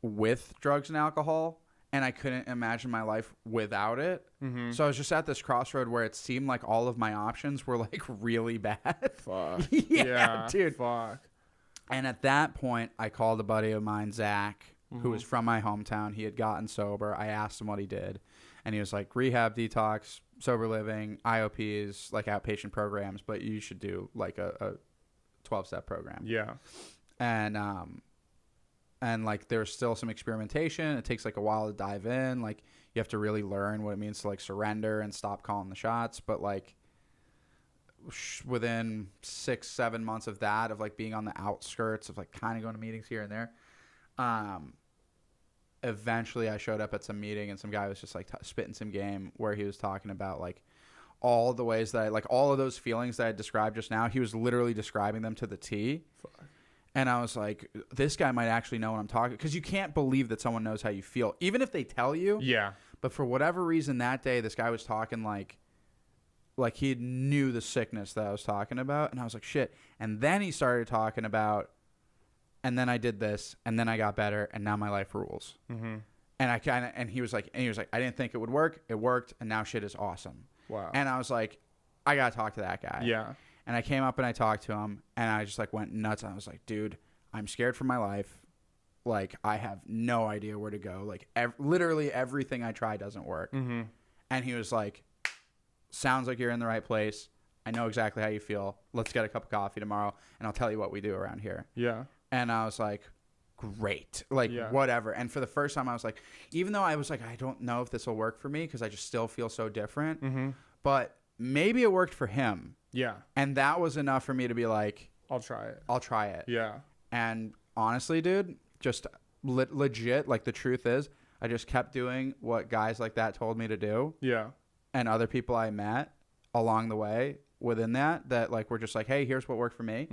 with drugs and alcohol, and I couldn't imagine my life without it. So I was just at this crossroad where it seemed like all of my options were like really bad. Fuck. Yeah, dude. Fuck. And at that point, I called a buddy of mine, Zach, who was from my hometown. He had gotten sober. I asked him what he did. And he was like, rehab, detox, sober living, IOPs, like outpatient programs, but you should do like a 12-step program. Yeah. And like there's still some experimentation. It takes like a while to dive in. Like you have to really learn what it means to like surrender and stop calling the shots. But like within 6-7 months of that, of like being on the outskirts of like kind of going to meetings here and there, eventually I showed up at some meeting and some guy was just like spitting some game where he was talking about like all the ways that like all of those feelings that I described just now, he was literally describing them to the T. Fuck. And I was like, this guy might actually know what I'm talking, because you can't believe that someone knows how you feel, even if they tell you. Yeah. But for whatever reason that day, this guy was talking like he knew the sickness that I was talking about. And I was like, shit. And then he started talking about, and then I did this, and then I got better, and now my life rules. And he was like, I didn't think it would work. It worked, and now shit is awesome. Wow. And I was like, I gotta talk to that guy. Yeah. And I came up and I talked to him, and I just like went nuts. I was like, dude, I'm scared for my life. Like, I have no idea where to go. Like, literally everything I try doesn't work. And he was like, sounds like you're in the right place. I know exactly how you feel. Let's get a cup of coffee tomorrow, and I'll tell you what we do around here. Yeah. And I was like, great. Like, whatever. And for the first time, I was like, even though I was like, I don't know if this will work for me because I just still feel so different. But maybe it worked for him. Yeah. And that was enough for me to be like, I'll try it. Yeah. And honestly, dude, just legit, like the truth is, I just kept doing what guys like that told me to do. Yeah. And other people I met along the way within that like were just like, hey, here's what worked for me.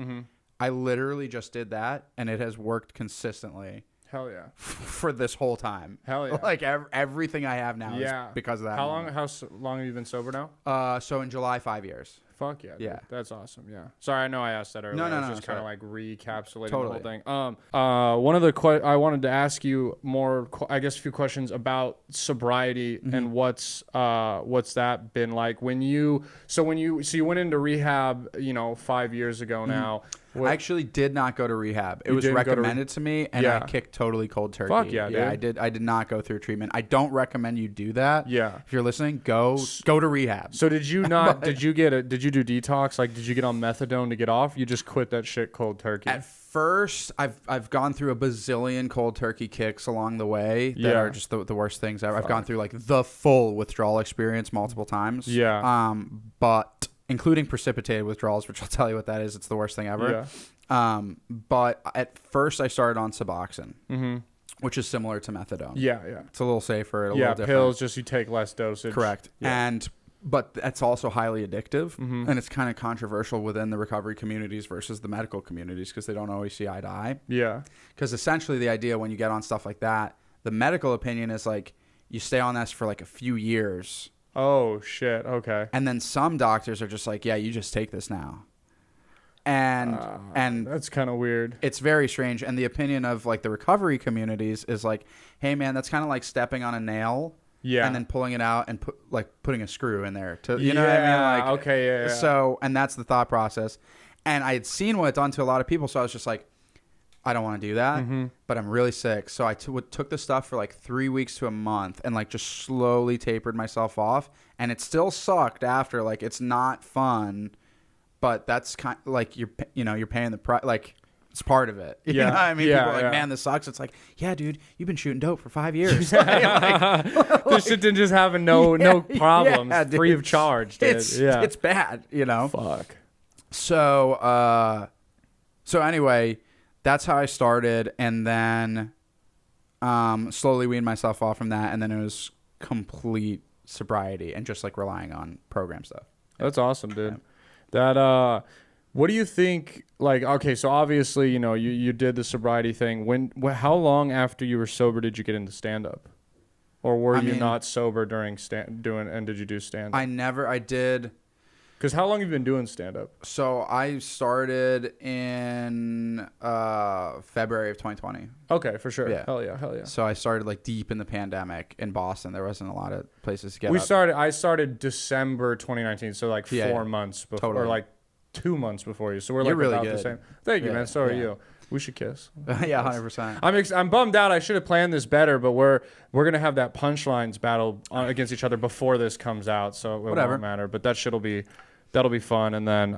I literally just did that, and it has worked consistently. Hell yeah. For this whole time. Hell yeah. Like everything I have now is because of that. How long have you been sober now? So in July, 5 years. Fuck yeah. Dude. Yeah. That's awesome. Yeah. Sorry, I know I asked that earlier. No, I was no, just kind of like recapsulating Totally. the whole thing. One of the I wanted to ask you more, I guess, a few questions about sobriety and what's that been like when you went into rehab, 5 years ago now. I actually did not go to rehab. It was recommended to me, and I kicked totally cold turkey. Fuck yeah, dude. I did not go through treatment. I don't recommend you do that. Yeah. If you're listening, go to rehab. So did you not? Did you do detox? Like, did you get on methadone to get off? You just quit that shit cold turkey. At first, I've gone through a bazillion cold turkey kicks along the way that are just the worst things ever. I've gone through like the full withdrawal experience multiple times. Yeah. But including precipitated withdrawals, which I'll tell you what that is. It's the worst thing ever. Yeah. But at first I started on Suboxone, which is similar to methadone. Yeah. It's a little safer. A little different. Pills, just you take less dosage. Correct. Yeah. But that's also highly addictive, and it's kind of controversial within the recovery communities versus the medical communities because they don't always see eye to eye. Yeah. Because essentially the idea when you get on stuff like that, the medical opinion is like you stay on this for like a few years. Oh, shit. Okay. And then some doctors are just like, yeah, you just take this now. And that's kind of weird. It's very strange. And the opinion of like the recovery communities is like, hey, man, that's kind of like stepping on a nail. Yeah. And then pulling it out and putting a screw in there. You know what I mean? Like, okay. Yeah. So, and that's the thought process. And I had seen what it done to a lot of people, so I was just like, I don't want to do that, but I'm really sick. So I took the stuff for like 3 weeks to a month and like just slowly tapered myself off. And it still sucked after. Like, it's not fun, but that's kind of like you're paying the price. Like, it's part of it. You know what I mean? Yeah, people are like, man, this sucks. It's like, yeah, dude, you've been shooting dope for 5 years. This shit didn't just have no problems, free of charge. Dude. It's bad, you know? Fuck. So anyway, that's how I started, and then slowly weaned myself off from that, and then it was complete sobriety and just like relying on program stuff. That's awesome, dude. Yeah. That what do you think? Like, okay, so obviously, you know, you did the sobriety thing. How long after you were sober did you get into stand up, or were you not sober during did you do stand up? I did. Because how long have you been doing stand up? So I started in February of 2020. Okay, for sure. Yeah. Hell yeah. So I started like deep in the pandemic in Boston. There wasn't a lot of places to get. I started December 2019, so like 4 months before, or like 2 months before you. So we're like really about good. the same. Thank you, man. So are you. We should kiss. Yeah, 100%. I'm bummed out. I should have planned this better, but we're gonna have that punchlines battle against each other before this comes out, so it won't matter. But that'll be fun. And then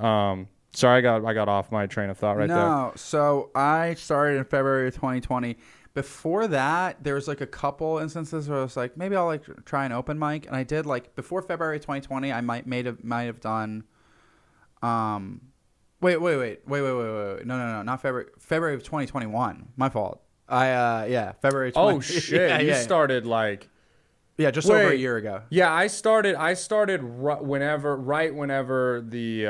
sorry, I got off my train of thought there. No, so I started in February of 2020. Before that, there was like a couple instances where I was like, maybe I'll like try an open mic, and I did like before February 2020. I might have done. Wait. No, not February. February of 2021. My fault. February 20. Oh shit! You started like. Yeah, just over a year ago. Yeah, I started whenever the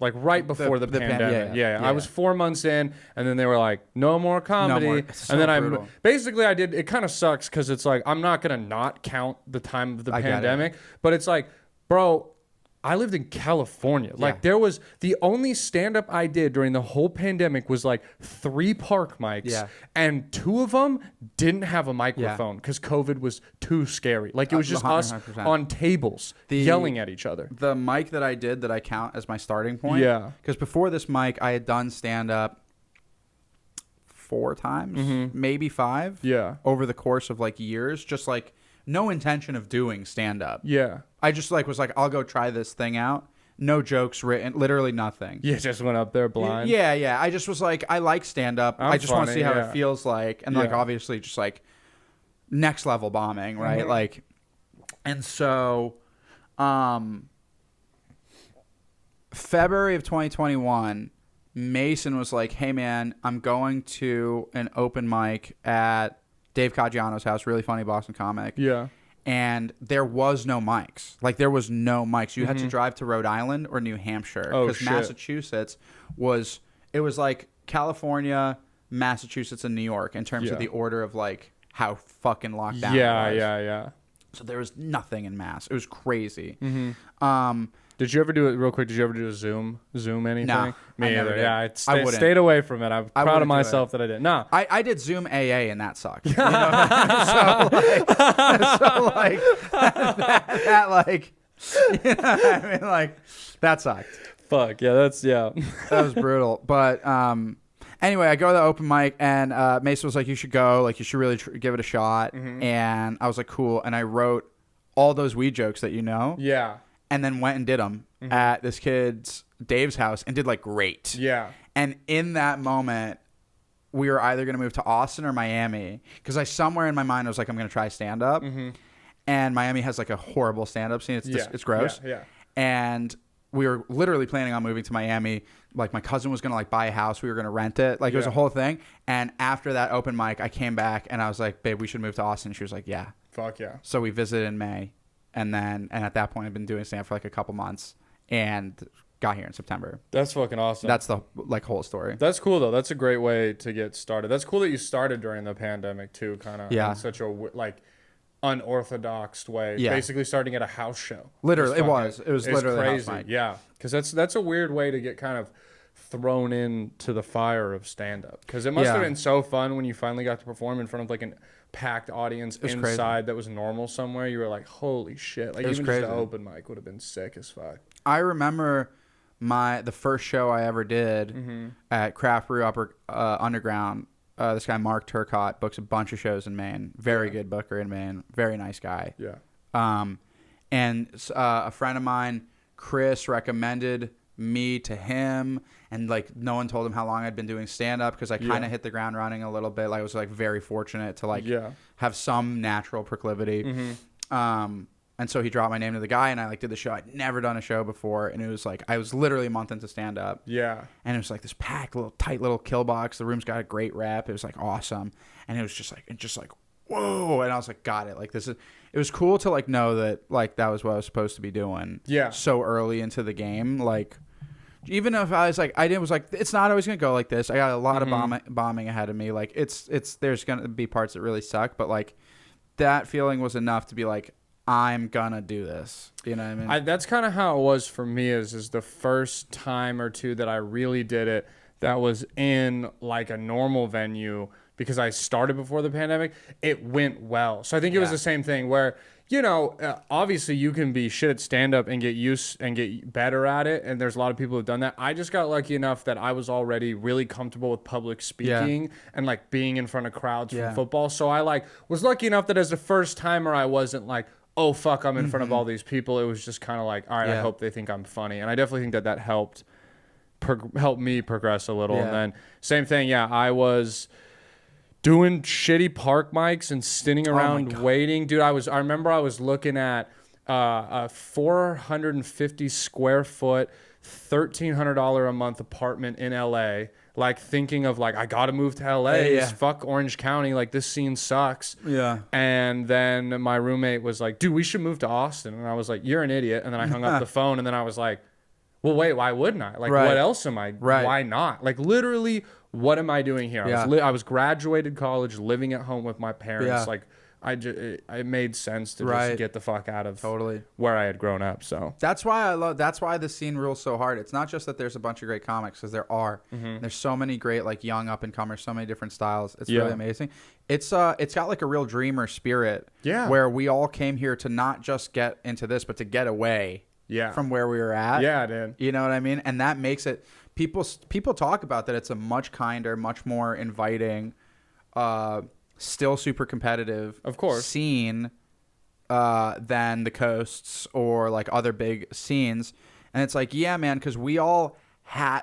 right before the pandemic. Yeah. I was 4 months in, and then they were like, no more comedy. No more. And then I did. It kind of sucks because it's like I'm not gonna not count the time of the pandemic, but it's like, bro, I lived in California. Like there was the only stand up I did during the whole pandemic was like 3 park mics, and 2 of them didn't have a microphone because COVID was too scary. Like it was just 100%. Us on tables yelling at each other. The mic that I did that I count as my starting point. Yeah. Because before this mic, I had done stand up 4 times, maybe 5. Yeah. Over the course of like years, just like no intention of doing stand up. Yeah. I just like was like, I'll go try this thing out. No jokes written, literally nothing. You just went up there blind. Yeah. I just was like, I like stand up. I just want to see how it feels like, and like obviously just like next level bombing, right? Like, and so, February of 2021, Mason was like, "Hey man, I'm going to an open mic at Dave Caggiano's house, really funny Boston comic." Yeah. And there was no mics. Like, there was no mics. You had to drive to Rhode Island or New Hampshire. Because Massachusetts was like California, Massachusetts, and New York in terms of the order of, like, how fucking locked down it was. Yeah. So there was nothing in Mass. It was crazy. Did you ever do it real quick? Did you ever do a Zoom anything? No, me either. Yeah, I stayed away from it. I'm proud of myself that I did. No, I did Zoom AA and that sucked. You know what I mean? so like that like, you know what I mean? Like that sucked. Fuck yeah, that was brutal. But anyway, I go to the open mic, and Mason was like, "You should go. Like, you should really give it a shot." And I was like, "Cool." And I wrote all those weed jokes that you know. Yeah. And then went and did them at this kid's, Dave's house, and did like great. Yeah. And in that moment, we were either going to move to Austin or Miami, because I somewhere in my mind I was like, I'm going to try stand up. And Miami has like a horrible stand up scene. It's just, it's gross. Yeah. And we were literally planning on moving to Miami. Like my cousin was going to like buy a house. We were going to rent it. Like it was a whole thing. And after that open mic, I came back and I was like, "Babe, we should move to Austin." She was like, "Yeah." Fuck yeah. So we visited in May. And at that point, I've been doing stand for like a couple months, and got here in September. That's fucking awesome. That's the like whole story. That's cool though. That's a great way to get started. That's cool that you started during the pandemic too, kind of in such a like unorthodox way. Yeah. Basically starting at a house show. Literally, it was literally crazy. A house mic. Yeah, because that's a weird way to get kind of thrown into the fire of stand up. Because it must have been so fun when you finally got to perform in front of like an packed audience inside crazy. That was normal somewhere. You were like, holy shit. Like even just an open mic would have been sick as fuck. I remember the first show I ever did at Craft Brew Underground. This guy Mark Turcotte books a bunch of shows in Maine. Very good booker in Maine. Very nice guy. Yeah. And a friend of mine, Chris, recommended me to him, and like no one told him how long I'd been doing stand up because I kind of hit the ground running a little bit. Like I was like very fortunate to like have some natural proclivity. And so he dropped my name to the guy, and I like did the show. I'd never done a show before, and it was like I was literally a month into stand up. Yeah. And it was like this packed little tight little kill box. The room's got a great rep. It was like awesome, and it was just like whoa. And I was like, got it. Like this is. It was cool to like know that like that was what I was supposed to be doing. Yeah. So early into the game, like even if I was like it's not always gonna go like this. I got a lot of bombing ahead of me. Like it's there's gonna be parts that really suck, but like that feeling was enough to be like I'm gonna do this. You know what I mean? That's kind of how it was for me. Is the first time or two that I really did it. That was in like a normal venue. Because I started before the pandemic, it went well. So I think it was the same thing where, you know, obviously you can be shit at stand-up and get used and get better at it. And there's a lot of people who've done that. I just got lucky enough that I was already really comfortable with public speaking and like being in front of crowds from football. So I like was lucky enough that as a first timer, I wasn't like, oh, fuck, I'm in front of all these people. It was just kind of like, all right, I hope they think I'm funny. And I definitely think that helped me progress a little. And then same thing. Yeah, I was doing shitty park mics and standing around waiting. Dude, I remember I was looking at a 450 square foot, $1,300 a month apartment in LA. Like thinking of like, I got to move to LA. Fuck Orange County. Like this scene sucks. Yeah. And then my roommate was like, dude, we should move to Austin. And I was like, you're an idiot. And then I hung up the phone, and then I was like, well, wait, why wouldn't I? Like, what else am I? Why not? Like literally, what am I doing here? I was graduated college, living at home with my parents. Like, it made sense to just get the fuck out of where I had grown up. So that's why the scene rules so hard. It's not just that there's a bunch of great comics, because there are. There's so many great like young up and comers, so many different styles. It's really amazing. It's got like a real dreamer spirit. Yeah. Where we all came here to not just get into this, but to get away. Yeah. From where we were at. Yeah, dude. You know what I mean? And that makes it. People talk about that it's a much kinder, much more inviting, still super competitive, of course, scene than the coasts or like other big scenes. And it's like, yeah, man, because we all had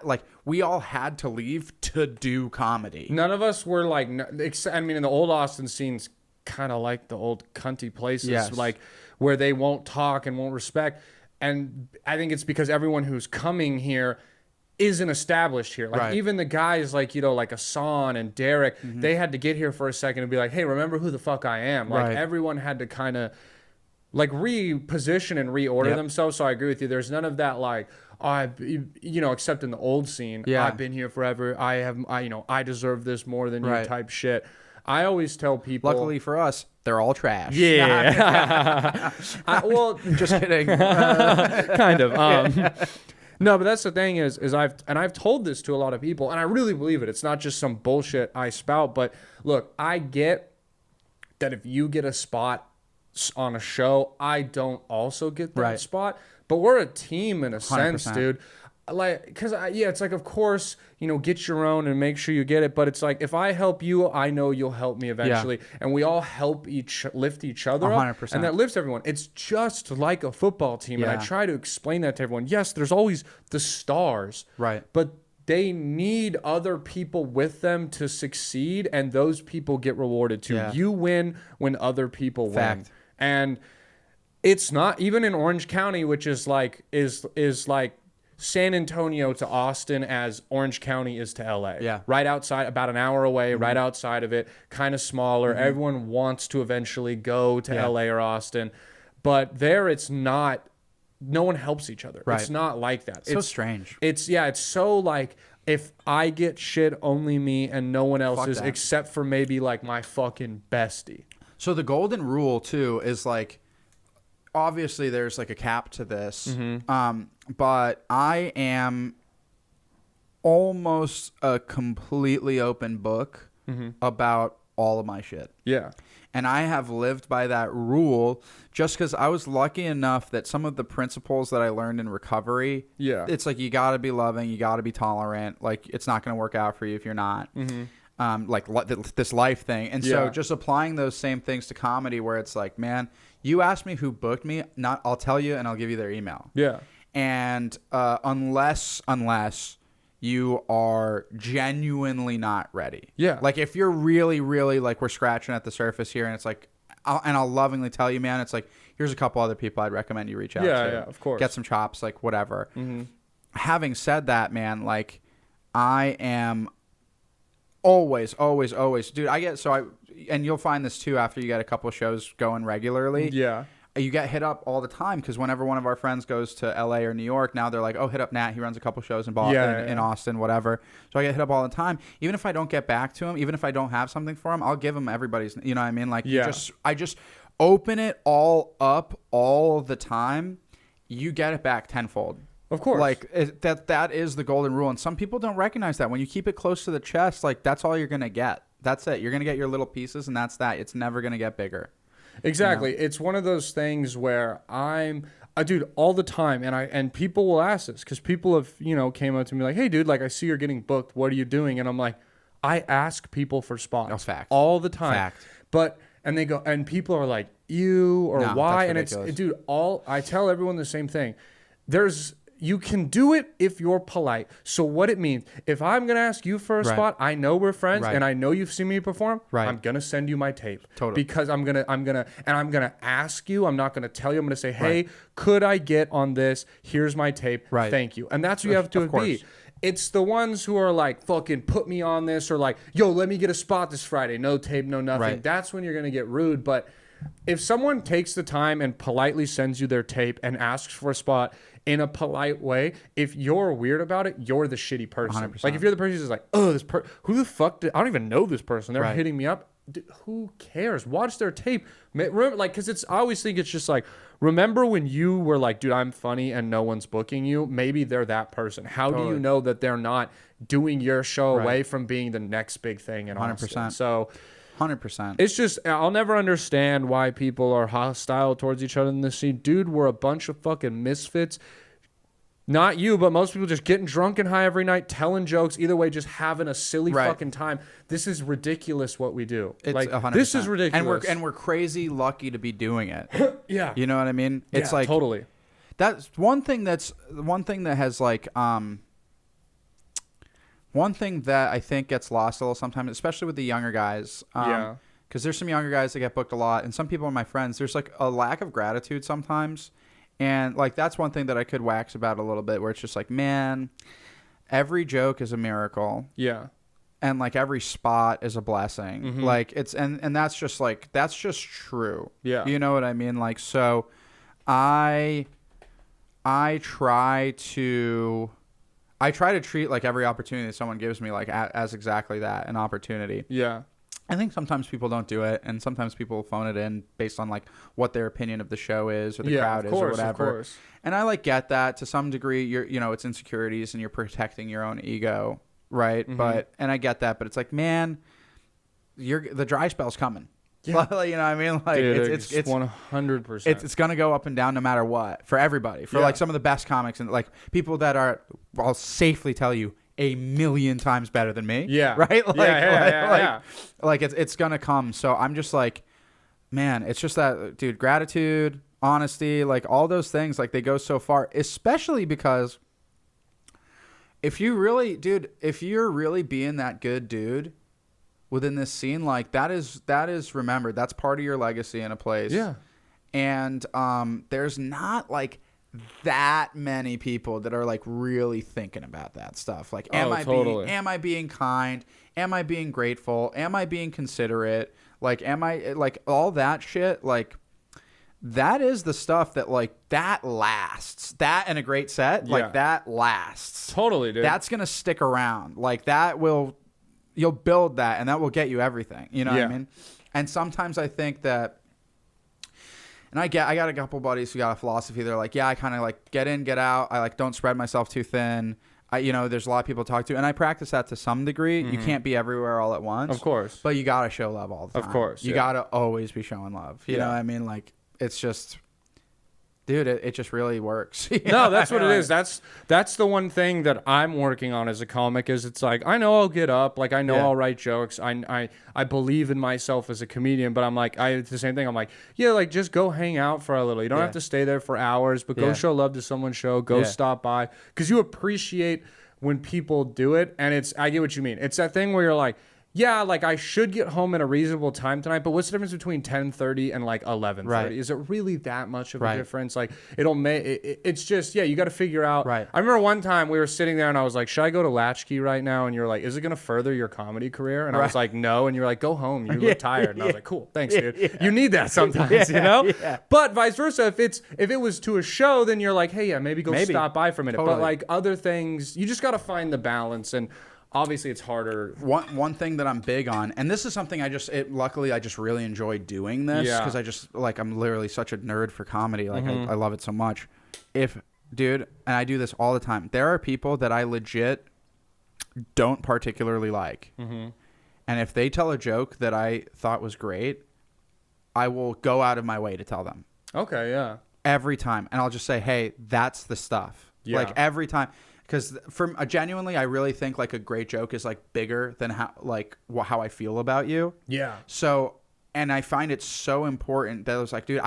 to leave to do comedy. None of us were like, I mean, in the old Austin scene's kind of like the old cunty places, like where they won't talk and won't respect. And I think it's because everyone who's coming here isn't established here. Like even the guys like, you know, like Asan and Derek, they had to get here for a second and be like, hey, remember who the fuck I am. Like everyone had to kind of like reposition and reorder themselves. So I agree with you. There's none of that like, you know, except in the old scene. I've been here forever. I deserve this more than you type shit. I always tell people. Luckily for us, they're all trash. Yeah. Well, just kidding. Kind of. No, but that's the thing is I've told this to a lot of people, and I really believe it. It's not just some bullshit I spout. But look, I get that if you get a spot on a show, I don't also get that spot. But we're a team in a sense, 100%. Dude. Like, because it's like, of course, you know, get your own and make sure you get it. But it's like, if I help you, I know you'll help me eventually. And we all help lift each other 100%. Up. And that lifts everyone. It's just like a football team. And I try to explain that to everyone. Yes, there's always the stars. Right. But they need other people with them to succeed. And those people get rewarded too. Yeah. You win when other people win. And it's not, even in Orange County, which is like, is like, San Antonio to Austin as Orange County is to LA. Yeah. Right outside, about an hour away, right outside of it, kind of smaller. Everyone wants to eventually go to LA or Austin. But there it's not, no one helps each other. It's not like that. It's so strange. It's so like, if I get shit, only me and no one else is, except for maybe like my fucking bestie. So the golden rule too is like, obviously there's like a cap to this. But I am almost a completely open book about all of my shit. Yeah. And I have lived by that rule just because I was lucky enough that some of the principles that I learned in recovery, it's like you got to be loving, you got to be tolerant. Like, it's not going to work out for you if you're not. Like this life thing. And so just applying those same things to comedy where it's like, man, you ask me who booked me, I'll tell you and I'll give you their email. Yeah. And unless you are genuinely not ready. Yeah. Like, if you're really, really, like, we're scratching at the surface here and it's like, I'll lovingly tell you, man, it's like, here's a couple other people I'd recommend you reach out to. Yeah, of course. Get some chops, like, whatever. Having said that, man, like, I am always, dude, and you'll find this too after you get a couple of shows going regularly. Yeah. You get hit up all the time because whenever one of our friends goes to LA or New York, now they're like, oh, hit up Nat. He runs a couple shows in Boston, in Austin, whatever. So I get hit up all the time. Even if I don't get back to him, even if I don't have something for him, I'll give him everybody's, you know what I mean? Like, I just open it all up all the time. You get it back tenfold. Of course. Like, that is the golden rule. And some people don't recognize that. When you keep it close to the chest, like, that's all you're going to get. That's it. You're going to get your little pieces, and that's that. It's never going to get bigger. Exactly. You know? It's one of those things where dude, all the time, and people will ask this because people have, came up to me like, hey, dude, like, I see you're getting booked. What are you doing? And I'm like, I ask people for spots. No, fact. All the time. Fact. And they go, and people are like, you or why? And ridiculous. Dude, I tell everyone the same thing. You can do it if you're polite. So what it means, if I'm going to ask you for a spot, I know we're friends and I know you've seen me perform, I'm going to send you my tape. Totally. Because I'm going to ask you, I'm not going to tell you, I'm going to say, hey, could I get on this? Here's my tape. Thank you. And that's what you have to be. It's the ones who are like, fucking put me on this, or like, yo, let me get a spot this Friday. No tape, no nothing. That's when you're going to get rude. But if someone takes the time and politely sends you their tape and asks for a spot in a polite way, if you're weird about it, you're the shitty person. 100%. Like, if you're the person who's like, oh, who the fuck I don't even know this person. They're hitting me up. Dude, who cares? Watch their tape. Remember, like, because I always think it's just like, remember when you were like, dude, I'm funny and no one's booking you? Maybe they're that person. How do you know that they're not doing your show away from being the next big thing in Austin? 100%. So 100%. It's just, I'll never understand why people are hostile towards each other in this scene. Dude, we're a bunch of fucking misfits. Not you, but most people just getting drunk and high every night, telling jokes. Either way, just having a silly fucking time. This is ridiculous what we do. It's like 100%. This is ridiculous. And we're crazy lucky to be doing it. Yeah. You know what I mean? It's like totally. That's one thing that has like one thing that I think gets lost a little sometimes, especially with the younger guys. Because there's some younger guys that get booked a lot, and some people are my friends. There's like a lack of gratitude sometimes. And, like, that's one thing that I could wax about a little bit, where it's just like, man, every joke is a miracle. Yeah. And, like, every spot is a blessing. Mm-hmm. Like, it's, and that's just, like, that's just true. Yeah. You know what I mean? Like, so I try to treat, like, every opportunity that someone gives me, like, as exactly that, an opportunity. Yeah. I think sometimes people don't do it, and sometimes people phone it in based on, like, what their opinion of the show is or the crowd is or whatever. Of course. And I, like, get that to some degree. It's insecurities and you're protecting your own ego, right? Mm-hmm. And I get that, but it's like, man, the dry spell's coming. Yeah. You know what I mean? Like, dude, it's 100%. It's gonna go up and down no matter what for everybody. For like some of the best comics and like people that are, I'll safely tell you, a million times better than me. Yeah. Right? Like, like it's going to come. So I'm just like, man, it's just that, dude, gratitude, honesty, like all those things, like they go so far, especially because if you're really being that good dude within this scene, like that is remembered. That's part of your legacy in a place. Yeah. And there's not like that many people that are like really thinking about that stuff. Like, am I being kind? Am I being grateful? Am I being considerate? Like, am I like all that shit? Like, that is the stuff that like that lasts. That and a great set, like that lasts. Totally, dude. That's gonna stick around. Like you'll build that, and that will get you everything. You know what I mean? And sometimes I think that. And I got a couple buddies who got a philosophy. They're like, yeah, I kind of like get in, get out. I like don't spread myself too thin. there's a lot of people to talk to, and I practice that to some degree. You can't be everywhere all at once, Of course. but you gotta show love all the time. Of course, you gotta always be showing love. You know what I mean? Like, it's just, dude, it just really works. No, that's what it is. That's the one thing that I'm working on as a comic is it's like, I know I'll get up. Like, I know I'll write jokes. I believe in myself as a comedian, but I'm like, it's the same thing. I'm like, yeah, like just go hang out for a little. You don't have to stay there for hours, but go show love to someone's show. Go stop by. Because you appreciate when people do it. And I get what you mean. It's that thing where you're like, yeah, like I should get home at a reasonable time tonight, but what's the difference between 10:30 and like 11:30? Right. Is it really that much of a difference? Like it's just, you got to figure out. Right. I remember one time we were sitting there and I was like, should I go to Latchkey right now? And you're like, is it going to further your comedy career? And I was like, no. And you're like, go home. You look tired. And I was like, cool. Thanks, dude. You need that sometimes, you know? Yeah. But vice versa, if it was to a show, then you're like, hey, maybe stop by for a minute. Totally. But like other things, you just got to find the balance. And obviously it's harder. One thing that I'm big on, and this is something luckily I just really enjoy doing this because I just like, I'm literally such a nerd for comedy. Like I love it so much. Dude, and I do this all the time. There are people that I legit don't particularly like. And if they tell a joke that I thought was great, I will go out of my way to tell them. Okay, yeah. Every time. And I'll just say, hey, that's the stuff. Yeah. Like every time. Because genuinely, I really think like a great joke is like bigger than how I feel about you. Yeah. So, and I find it so important that I was like, dude,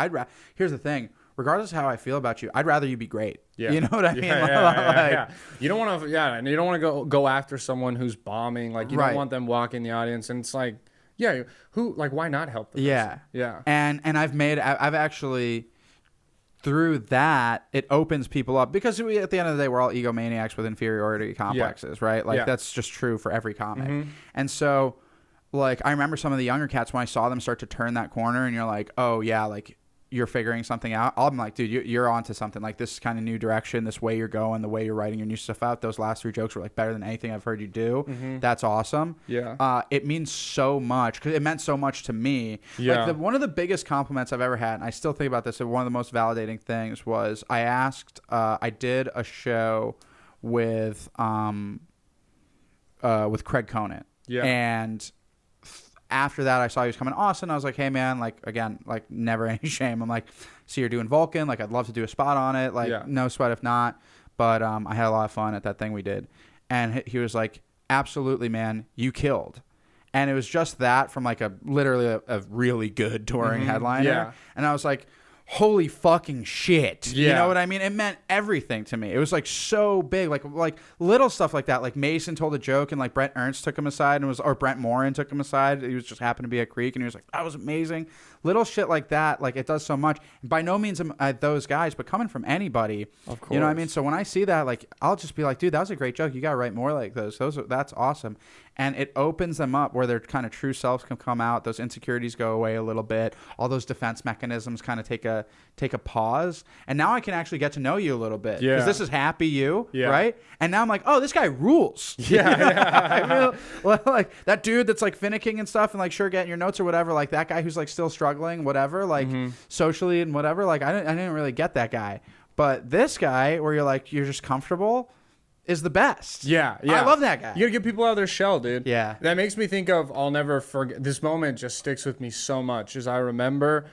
here's the thing. Regardless of how I feel about you, I'd rather you be great. Yeah. You know what I mean? Yeah. You don't want to, and you don't want to go after someone who's bombing. Like you don't want them walking the audience, and it's like, why not help them? Yeah. Yeah. And I've actually, through that, it opens people up because at the end of the day, we're all egomaniacs with inferiority complexes, right? Like that's just true for every comic. And so, like, I remember some of the younger cats when I saw them start to turn that corner, and you're like, oh yeah, like you're figuring something out. I'm like, dude, you're onto something. Like this kind of new direction, this way you're going, the way you're writing your new stuff out. Those last 3 jokes were like better than anything I've heard you do. That's awesome. Yeah. It means so much because it meant so much to me. Yeah. Like one of the biggest compliments I've ever had, and I still think about this, and one of the most validating things was I did a show with Craig Conant. Yeah. And after that, I saw he was coming to Austin. I was like, hey, man, like, again, like, never any shame. I'm like, see, you're doing Vulcan. Like, I'd love to do a spot on it. Like, no sweat if not. But I had a lot of fun at that thing we did. And he was like, absolutely, man, you killed. And it was just that from, like, literally a really good touring headliner. Yeah. And I was like, holy fucking shit. Yeah. You know what I mean? It meant everything to me. It was like so big, like little stuff like that. Like Mason told a joke and like Brent Ernst took him aside or Brent Morin took him aside. He was just happened to be at Creek and he was like, that was amazing. Little shit like that, like it does so much. By no means am I those guys, but coming from anybody, of course. You know what I mean? So when I see that, like, I'll just be like, dude, that was a great joke. You got to write more like those. That's awesome. And it opens them up where their kind of true selves can come out. Those insecurities go away a little bit. All those defense mechanisms kind of take a pause. And now I can actually get to know you a little bit. Yeah. Because this is happy you, right? And now I'm like, oh, this guy rules. Yeah. I mean, like that dude that's like finicking and stuff and like sure getting your notes or whatever. Like that guy who's like still struggling, whatever, like socially and whatever. Like I didn't really get that guy. But this guy where you're like, you're just comfortable is the best. Yeah. I love that guy. You gotta get people out of their shell, dude. Yeah. That makes me think of, I'll never forget, this moment just sticks with me so much, as I remember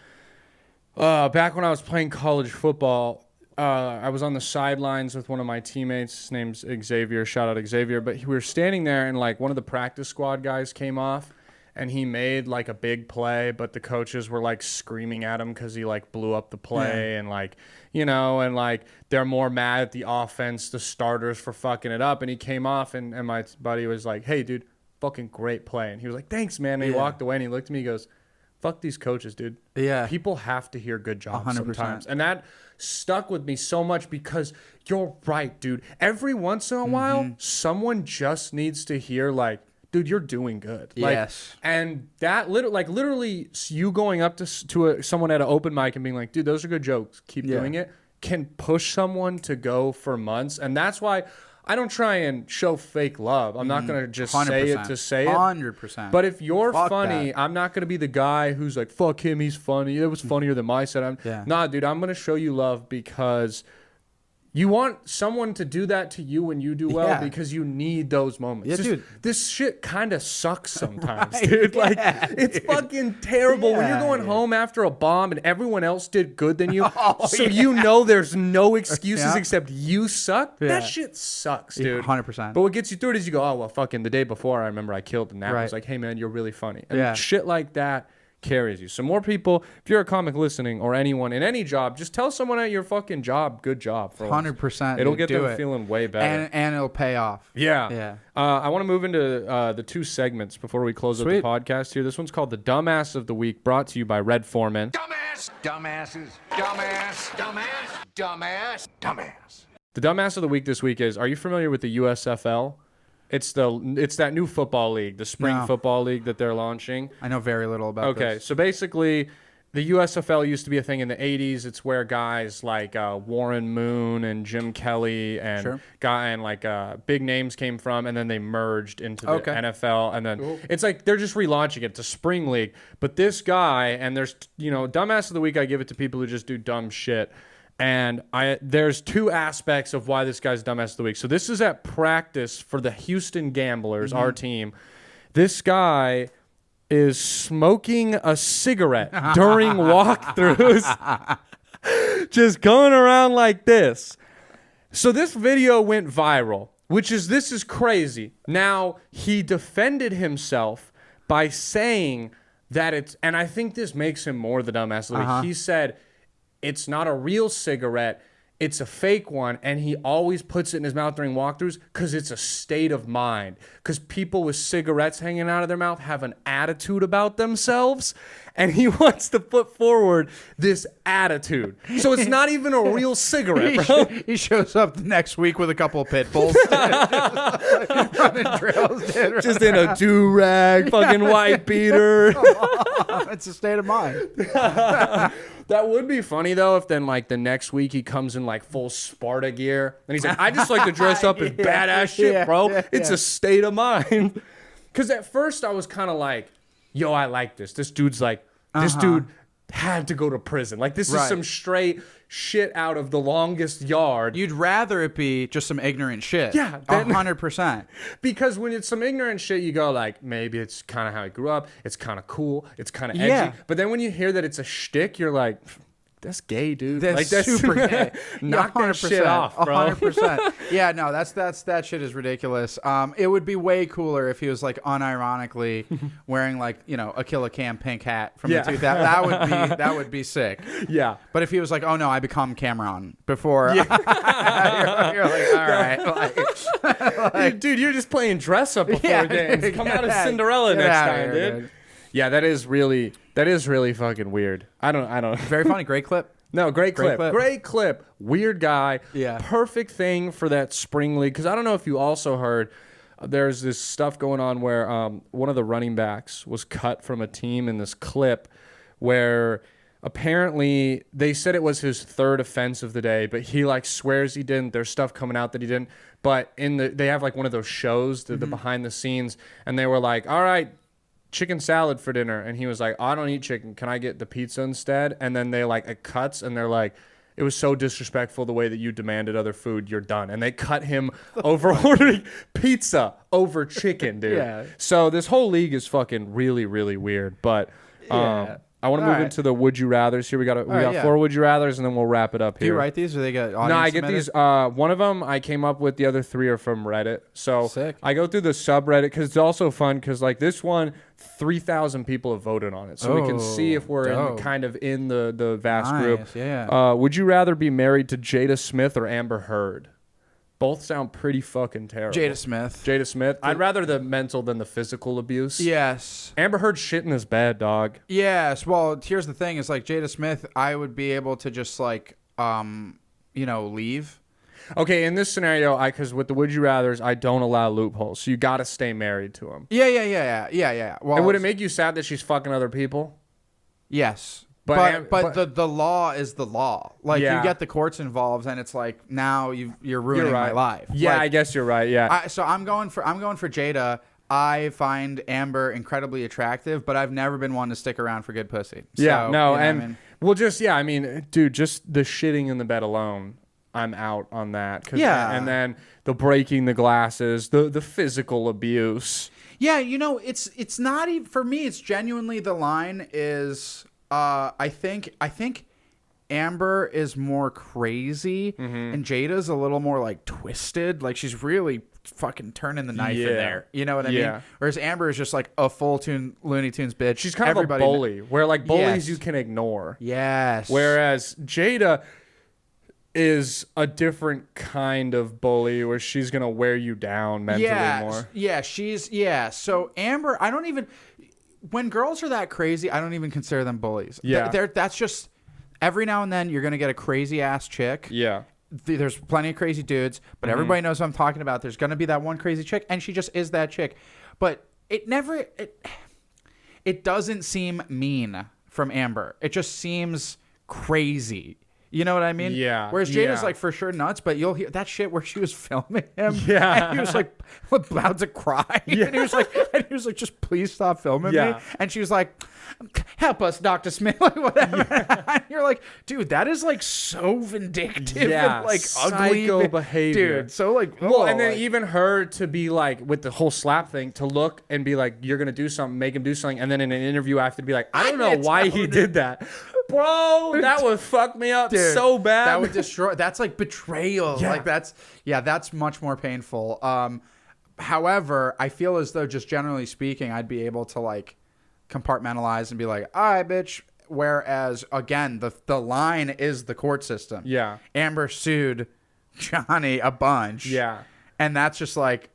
back when I was playing college football, I was on the sidelines with one of my teammates. His name's Xavier. Shout out Xavier. But we were standing there and like one of the practice squad guys came off and he made like a big play, but the coaches were like screaming at him because he like blew up the play and like, you know, and like they're more mad at the offense, the starters for fucking it up. And he came off and my buddy was like, hey, dude, fucking great play. And he was like, thanks, man. And he walked away and he looked at me, he goes, fuck these coaches, dude. Yeah. People have to hear good jobs 100%. Sometimes. And that stuck with me so much because you're right, dude. Every once in a while, someone just needs to hear like, dude, you're doing good. Like, yes. And that literally you going up to someone at an open mic and being like, dude, those are good jokes. Keep doing it. Can push someone to go for months. And that's why I don't try and show fake love. I'm not going to just 100%. Say it to say it. 100%. But if you're funny, I'm not going to be the guy who's like, fuck him, he's funny. It was funnier than my set. Nah, dude, I'm going to show you love because You want someone to do that to you when you do well Yeah. because you need those moments. Yeah, dude. This shit kind of sucks sometimes, dude. Like, it's fucking terrible when you're going home after a bomb and everyone else did good than you. You know there's no excuses except you suck. That shit sucks, dude. 100%. But what gets you through it is you go, oh, well, fucking the day before, I remember I killed and Nat was like, hey, man, you're really funny. And shit like that carries you. So more people, if you're a comic listening or anyone in any job, just tell someone at your fucking job, good job. 100%. It'll get them feeling way better. And it'll pay off. Yeah. I want to move into the 2 segments before we close up the podcast here. This one's called The Dumbass of the Week, brought to you by Red Foreman. Dumbass, dumbasses, dumbass, dumbass, dumbass, dumbass. The Dumbass of the Week this week is, are you familiar with the USFL? It's that new football league, the spring football league that they're launching. I know very little about this. Okay, so basically, the USFL used to be a thing in the 80s. It's where guys like Warren Moon and Jim Kelly and big names came from, and then they merged into the NFL. And then it's like they're just relaunching it. It's a spring league. But this guy, and there's, Dumbass of the Week, I give it to people who just do dumb shit. And there's 2 aspects of why this guy's dumbass of the week. So this is at practice for the Houston Gamblers, our team. This guy is smoking a cigarette during walkthroughs, just going around like this. So this video went viral, this is crazy. Now, he defended himself by saying that and I think this makes him more the dumbass of the week. He said, it's not a real cigarette, it's a fake one, and he always puts it in his mouth during walkthroughs because it's a state of mind. Because people with cigarettes hanging out of their mouth have an attitude about themselves, and he wants to put forward this attitude. So it's not even a real cigarette, bro. He shows up the next week with a couple of pit bulls. Running drills, dude. Just in a do-rag, fucking white beater. It's a state of mind. That would be funny, though, if then, the next week he comes in, full Sparta gear. And he's like, I just like to dress up as badass shit, bro. It's a state of mind. Because at first I was kind of like, yo, I like this. This dude's this dude had to go to prison. This is some straight shit out of The Longest Yard. You'd rather it be just some ignorant shit. Yeah. 100%. Because when it's some ignorant shit, you go maybe it's kind of how he grew up. It's kind of cool. It's kind of edgy. Yeah. But then when you hear that it's a shtick, you're like, that's gay, dude. That's super gay. Knock that shit off, bro. 100%. Yeah, no, that shit is ridiculous. It would be way cooler if he was unironically wearing a Killa Cam pink hat from the 2000s. That would be sick. Yeah. But if he was like, oh no, I become Cameron before, you're like, all right, dude, you're just playing dress up before games. Come out as Cinderella next time, dude. Yeah, that is really fucking weird. I don't. Very funny. Great clip. No, great clip. Weird guy. Yeah. Perfect thing for that spring league. Because I don't know if you also heard, there's this stuff going on where one of the running backs was cut from a team in this clip where apparently they said it was his 3rd offense of the day, but he swears he didn't. There's stuff coming out that he didn't. But they have one of those shows, the behind the scenes, and they were like, all right, chicken salad for dinner, and he was like, I don't eat chicken, can I get the pizza instead? And then they it cuts, and they're like, it was so disrespectful the way that you demanded other food, you're done. And they cut him over ordering pizza over chicken, dude. Yeah. So this whole league is fucking really, really weird. But I want to move into the would you rathers here. We got 4 would you rathers, and then we'll wrap it up here. Do you write these, or they get audience No, I get submitted? these. One of them I came up with. The other 3 are from Reddit. So Sick. I go through the subreddit because it's also fun. Because this one, 3,000 people have voted on it, so we can see if we're in the vast group. Yeah. Would you rather be married to Jada Smith or Amber Heard? Both sound pretty fucking terrible. Jada Smith. Jada Smith. I'd rather the mental than the physical abuse. Yes. Amber Heard shit in his bed, dog. Yes. Well, here's the thing: is Jada Smith, I would be able to just leave. Okay, in this scenario, because with the would you rather's, I don't allow loopholes, so you got to stay married to him. Yeah. Well, And would it make you sad that she's fucking other people? Yes. But the law is the law. You get the courts involved, and it's now you're ruining my life. Yeah, I guess you're right. Yeah. So I'm going for Jada. I find Amber incredibly attractive, but I've never been one to stick around for good pussy. Yeah. So, No. I Well, just dude, just the shitting in the bed alone. I'm out on that. Yeah. And then the breaking the glasses, the physical abuse. Yeah, it's not even for me. It's genuinely the line is. I think Amber is more crazy, and Jada's a little more like twisted. Like she's really fucking turning the knife in there. You know what I mean? Whereas Amber is just like a full Looney Tunes bitch. She's kind of a bully, where like bullies you can ignore. Yes. Whereas Jada is a different kind of bully, where she's gonna wear you down mentally more. Yeah. So Amber, I don't even. When girls are that crazy, I don't even consider them bullies. Yeah. That's just every now and then you're gonna get a crazy ass chick. Yeah. There's plenty of crazy dudes, but everybody knows what I'm talking about. There's gonna be that one crazy chick, and she just is that chick. But it doesn't seem mean from Amber. It just seems crazy. You know what I mean? Yeah. Whereas Jada's like for sure nuts, but you'll hear that shit where she was filming him. Yeah. And he was like about to cry. Yeah. And he was like, just please stop filming me. And she was like, help us, Dr. Smith, like whatever. Yeah. And you're like, dude, that is like so vindictive and like ugly behavior. Dude, so like, well, and then even her to be like with the whole slap thing, to look and be like, you're gonna do something, make him do something, and then in an interview I have to be like, I don't know why he did that. Bro, that would fuck me up so bad. That would destroy. That's like betrayal. Yeah. Like that's much more painful. However, I feel as though just generally speaking, I'd be able to like compartmentalize and be like, all right, bitch. Whereas again, the line is the court system. Yeah. Amber sued Johnny a bunch. Yeah. And that's just like,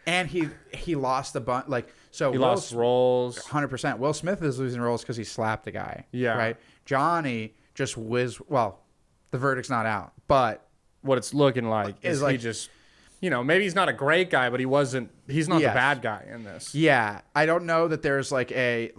and he lost a bunch. Like, so he lost roles. 100%. Will Smith is losing roles because he slapped a guy. Yeah. Right. Johnny just well, the verdict's not out, but what it's looking like is like, he just, maybe he's not a great guy, but he's not the bad guy in this. Yeah. I don't know that there's like it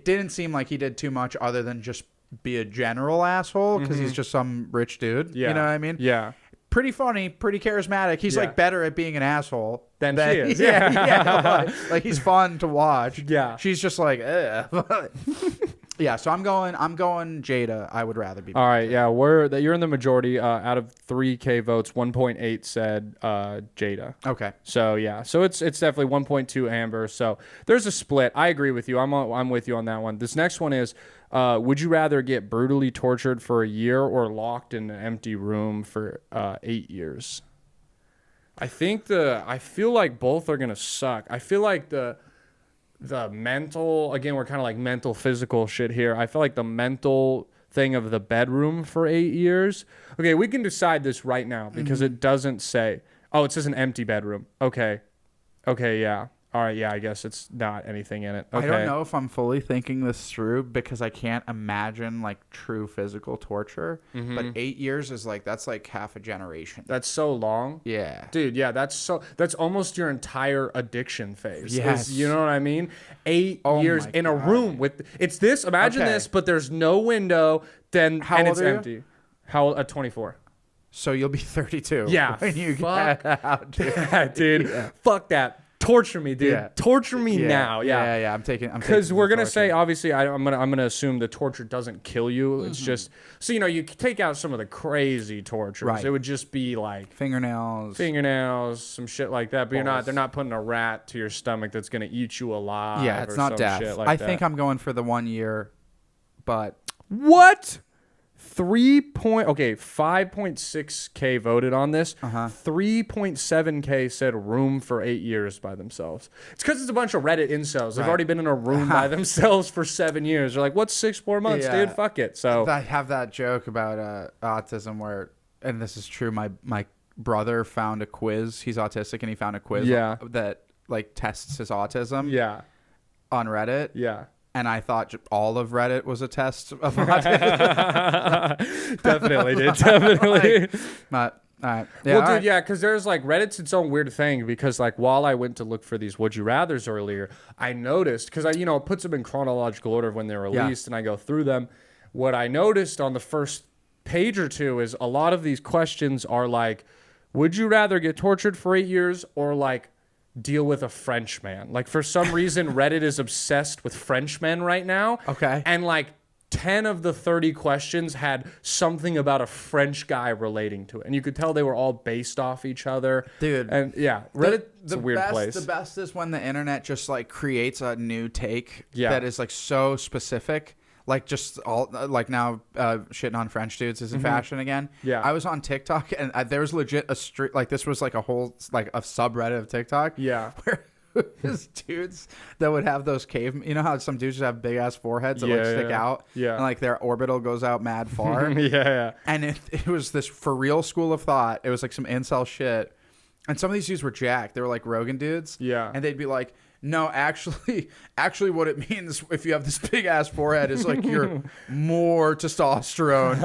didn't seem like he did too much other than just be a general asshole because he's just some rich dude. Yeah. You know what I mean? Yeah. Pretty funny, pretty charismatic. He's like better at being an asshole than she is. Yeah. Like he's fun to watch. Yeah. She's just like, ugh. Yeah, so I'm going Jada. I would rather be. All right, yeah, you're in the majority. Out of 3K votes, 1.8 said Jada. Okay. So yeah, so it's definitely 1.2 Amber. So there's a split. I agree with you. I'm with you on that one. This next one is, would you rather get brutally tortured for a year or locked in an empty room for 8 years? I feel like both are gonna suck. I feel like the mental, again, we're kind of like mental, physical shit here. I feel like the mental thing of the bedroom for 8 years. Okay, we can decide this right now because it doesn't say. Oh, it says an empty bedroom. Okay, yeah. All right, yeah, I guess it's not anything in it. Okay. I don't know if I'm fully thinking this through because I can't imagine like true physical torture. But 8 years is like, that's like half a generation. That's so long. Yeah. Dude, yeah, that's almost your entire addiction phase. Yes. You know what I mean? 8 years in a room with, it's this, imagine this, but there's no window, and it's empty. You? How old? At 24. So you'll be 32. Yeah. When you fuck get out, dude. that, dude. Yeah. Fuck that. Torture me, dude. Yeah. Torture me now. Yeah. I'm taking. Because we're gonna say, obviously, I'm gonna assume the torture doesn't kill you. It's just so you take out some of the crazy tortures. Right. It would just be like fingernails, some shit like that. But they're not putting a rat to your stomach that's gonna eat you alive. Yeah, it's not death. Shit like I think I'm going for the 1 year, but what? 5.6K voted on this. 3.7K said room for 8 years by themselves. It's because it's a bunch of Reddit incels. They've already been in a room by themselves for 7 years. They're like, what's 6 more months, dude? Fuck it. So I have that joke about autism where, and this is true, my brother found a quiz. He's autistic, and he found a quiz that like tests his autism. Yeah. On Reddit. Yeah. And I thought all of Reddit was a test of autism. Definitely, dude. Definitely. All right. Yeah, well, dude, because there's like Reddit's its own weird thing because like while I went to look for these would you rathers earlier, I noticed because I it puts them in chronological order of when they're released and I go through them. What I noticed on the first page or two is a lot of these questions are like, would you rather get tortured for 8 years or like deal with a French man? Like for some reason Reddit is obsessed with Frenchmen right now. Okay. And like 10 of the 30 questions had something about a French guy relating to it. And you could tell they were all based off each other. Dude. And yeah, Reddit's a weird place. The best is when the internet just like creates a new take Yeah. that is like so specific. Like just all like now shitting on French dudes is in fashion again. Yeah. I was on TikTok and there was legit a street like this was like a whole like a subreddit of TikTok. Yeah. Where there's dudes that would have those you know how some dudes just have big ass foreheads that like stick out. Yeah. And like their orbital goes out mad far. Yeah. And it was this for real school of thought. It was like some incel shit. And some of these dudes were jacked. They were like Rogan dudes. Yeah. And they'd be like, no, actually what it means if you have this big ass forehead is like you're more testosterone.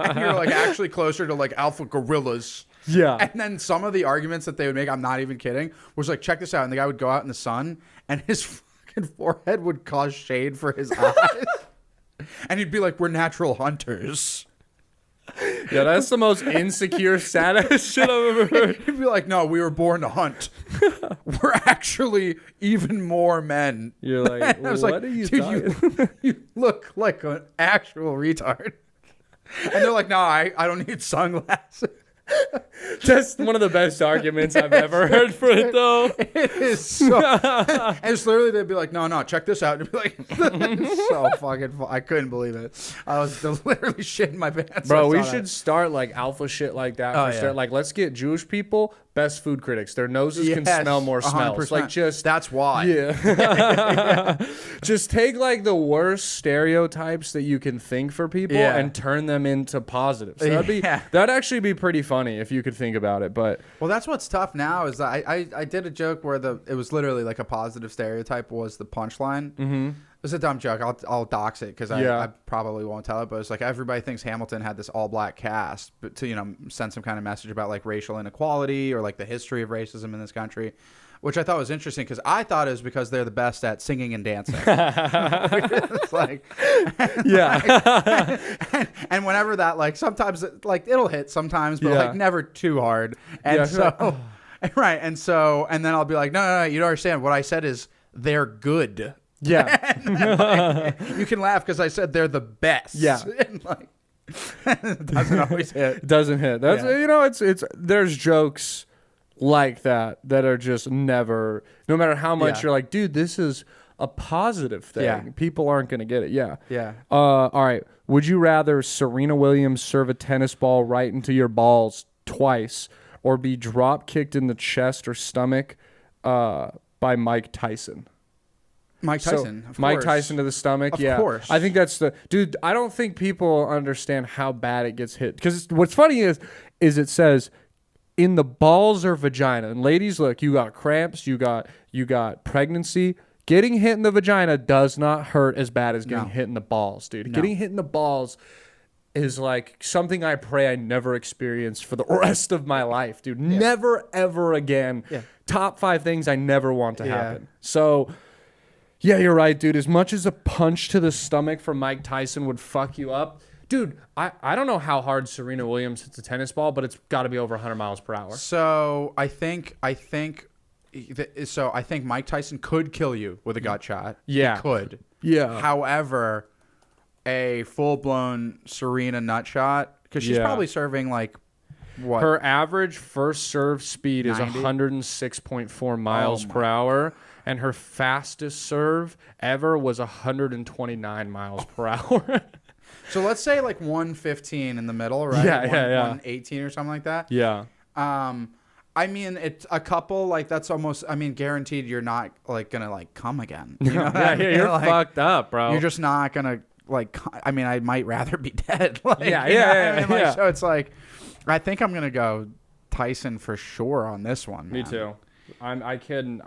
And you're like actually closer to like alpha gorillas. Yeah. And then some of the arguments that they would make, I'm not even kidding, was like, check this out. And the guy would go out in the sun and his fucking forehead would cause shade for his eyes. And he'd be like, we're natural hunters. Yeah, that's the most insecure, saddest shit I've ever heard. He'd be like, no, we were born to hunt. We're actually even more men. You're like, I was what like, are you dude, talking? you look like an actual retard. And they're like, no, I don't need sunglasses. That's one of the best arguments I've ever heard for it, though. It is so. And it's literally, they'd be like, no, check this out. And it'd be like, so fucking I couldn't believe it. I was literally shitting my pants. Bro, we should start like alpha shit like that. Oh, For start. yeah. Like, let's get Jewish people best food critics. Their noses can Yes, smell more smells. 100%. Like, just That's why. yeah. Just take like the worst stereotypes that you can think for people Yeah. and turn them into positives. That'd actually be pretty funny if you could think about it. But Well, that's what's tough now is that I did a joke where it was literally like a positive stereotype was the punchline. Mm-hmm. It was a dumb joke. I'll dox it because I probably won't tell it. But it's like everybody thinks Hamilton had this all black cast, but to send some kind of message about like racial inequality or like the history of racism in this country, which I thought was interesting because I thought it was because they're the best at singing and dancing. It's like, yeah, and whenever that like sometimes like it'll hit sometimes, but Yeah. like never too hard. And Yeah. so right, and then I'll be like, no, you don't understand. What I said is they're good. yeah. And then, like, you can laugh because I said they're the best. Yeah. And like, it doesn't always hit. It doesn't hit. That's Yeah. it's there's jokes like that are just never, no matter how much Yeah. you're like, dude, this is a positive thing. Yeah. People aren't gonna get it. Yeah. Yeah. All right. Would you rather Serena Williams serve a tennis ball right into your balls twice, or be drop kicked in the chest or stomach by Mike Tyson? Mike Tyson. So, of Mike course. Tyson to the stomach. Of Yeah, course. I think that's the dude. I don't think people understand how bad it gets hit. Because what's funny is it says in the balls or vagina. And ladies, look, you got cramps, you got pregnancy. Getting hit in the vagina does not hurt as bad as getting hit in the balls, dude. No. Getting hit in the balls is like something I pray I never experience for the rest of my life, dude. Never ever again. Yeah. Top 5 things I never want to Yeah. happen. So. Yeah, you're right, dude. As much as a punch to the stomach from Mike Tyson would fuck you up, dude, I don't know how hard Serena Williams hits a tennis ball, but it's got to be over 100 miles per hour. So I think Mike Tyson could kill you with a gut shot. Yeah. He could. Yeah. However, a full-blown Serena nut shot, because she's Yeah. probably serving like what? Her average first serve speed is 90? 106.4 miles Oh per my. hour, and her fastest serve ever was 129 miles per hour. So let's say like 115 in the middle, right? Yeah, 118 or something like that. Yeah. I mean, it's a couple like that's almost. I mean, guaranteed you're not like gonna like come again. You know what I mean? You're Like, fucked up, bro. You're just not gonna like. I mean, I might rather be dead. Like, Yeah, you know yeah, what yeah, I mean? Like, yeah. So it's like, I think I'm gonna go Tyson for sure on this one. Me man. too. I couldn't.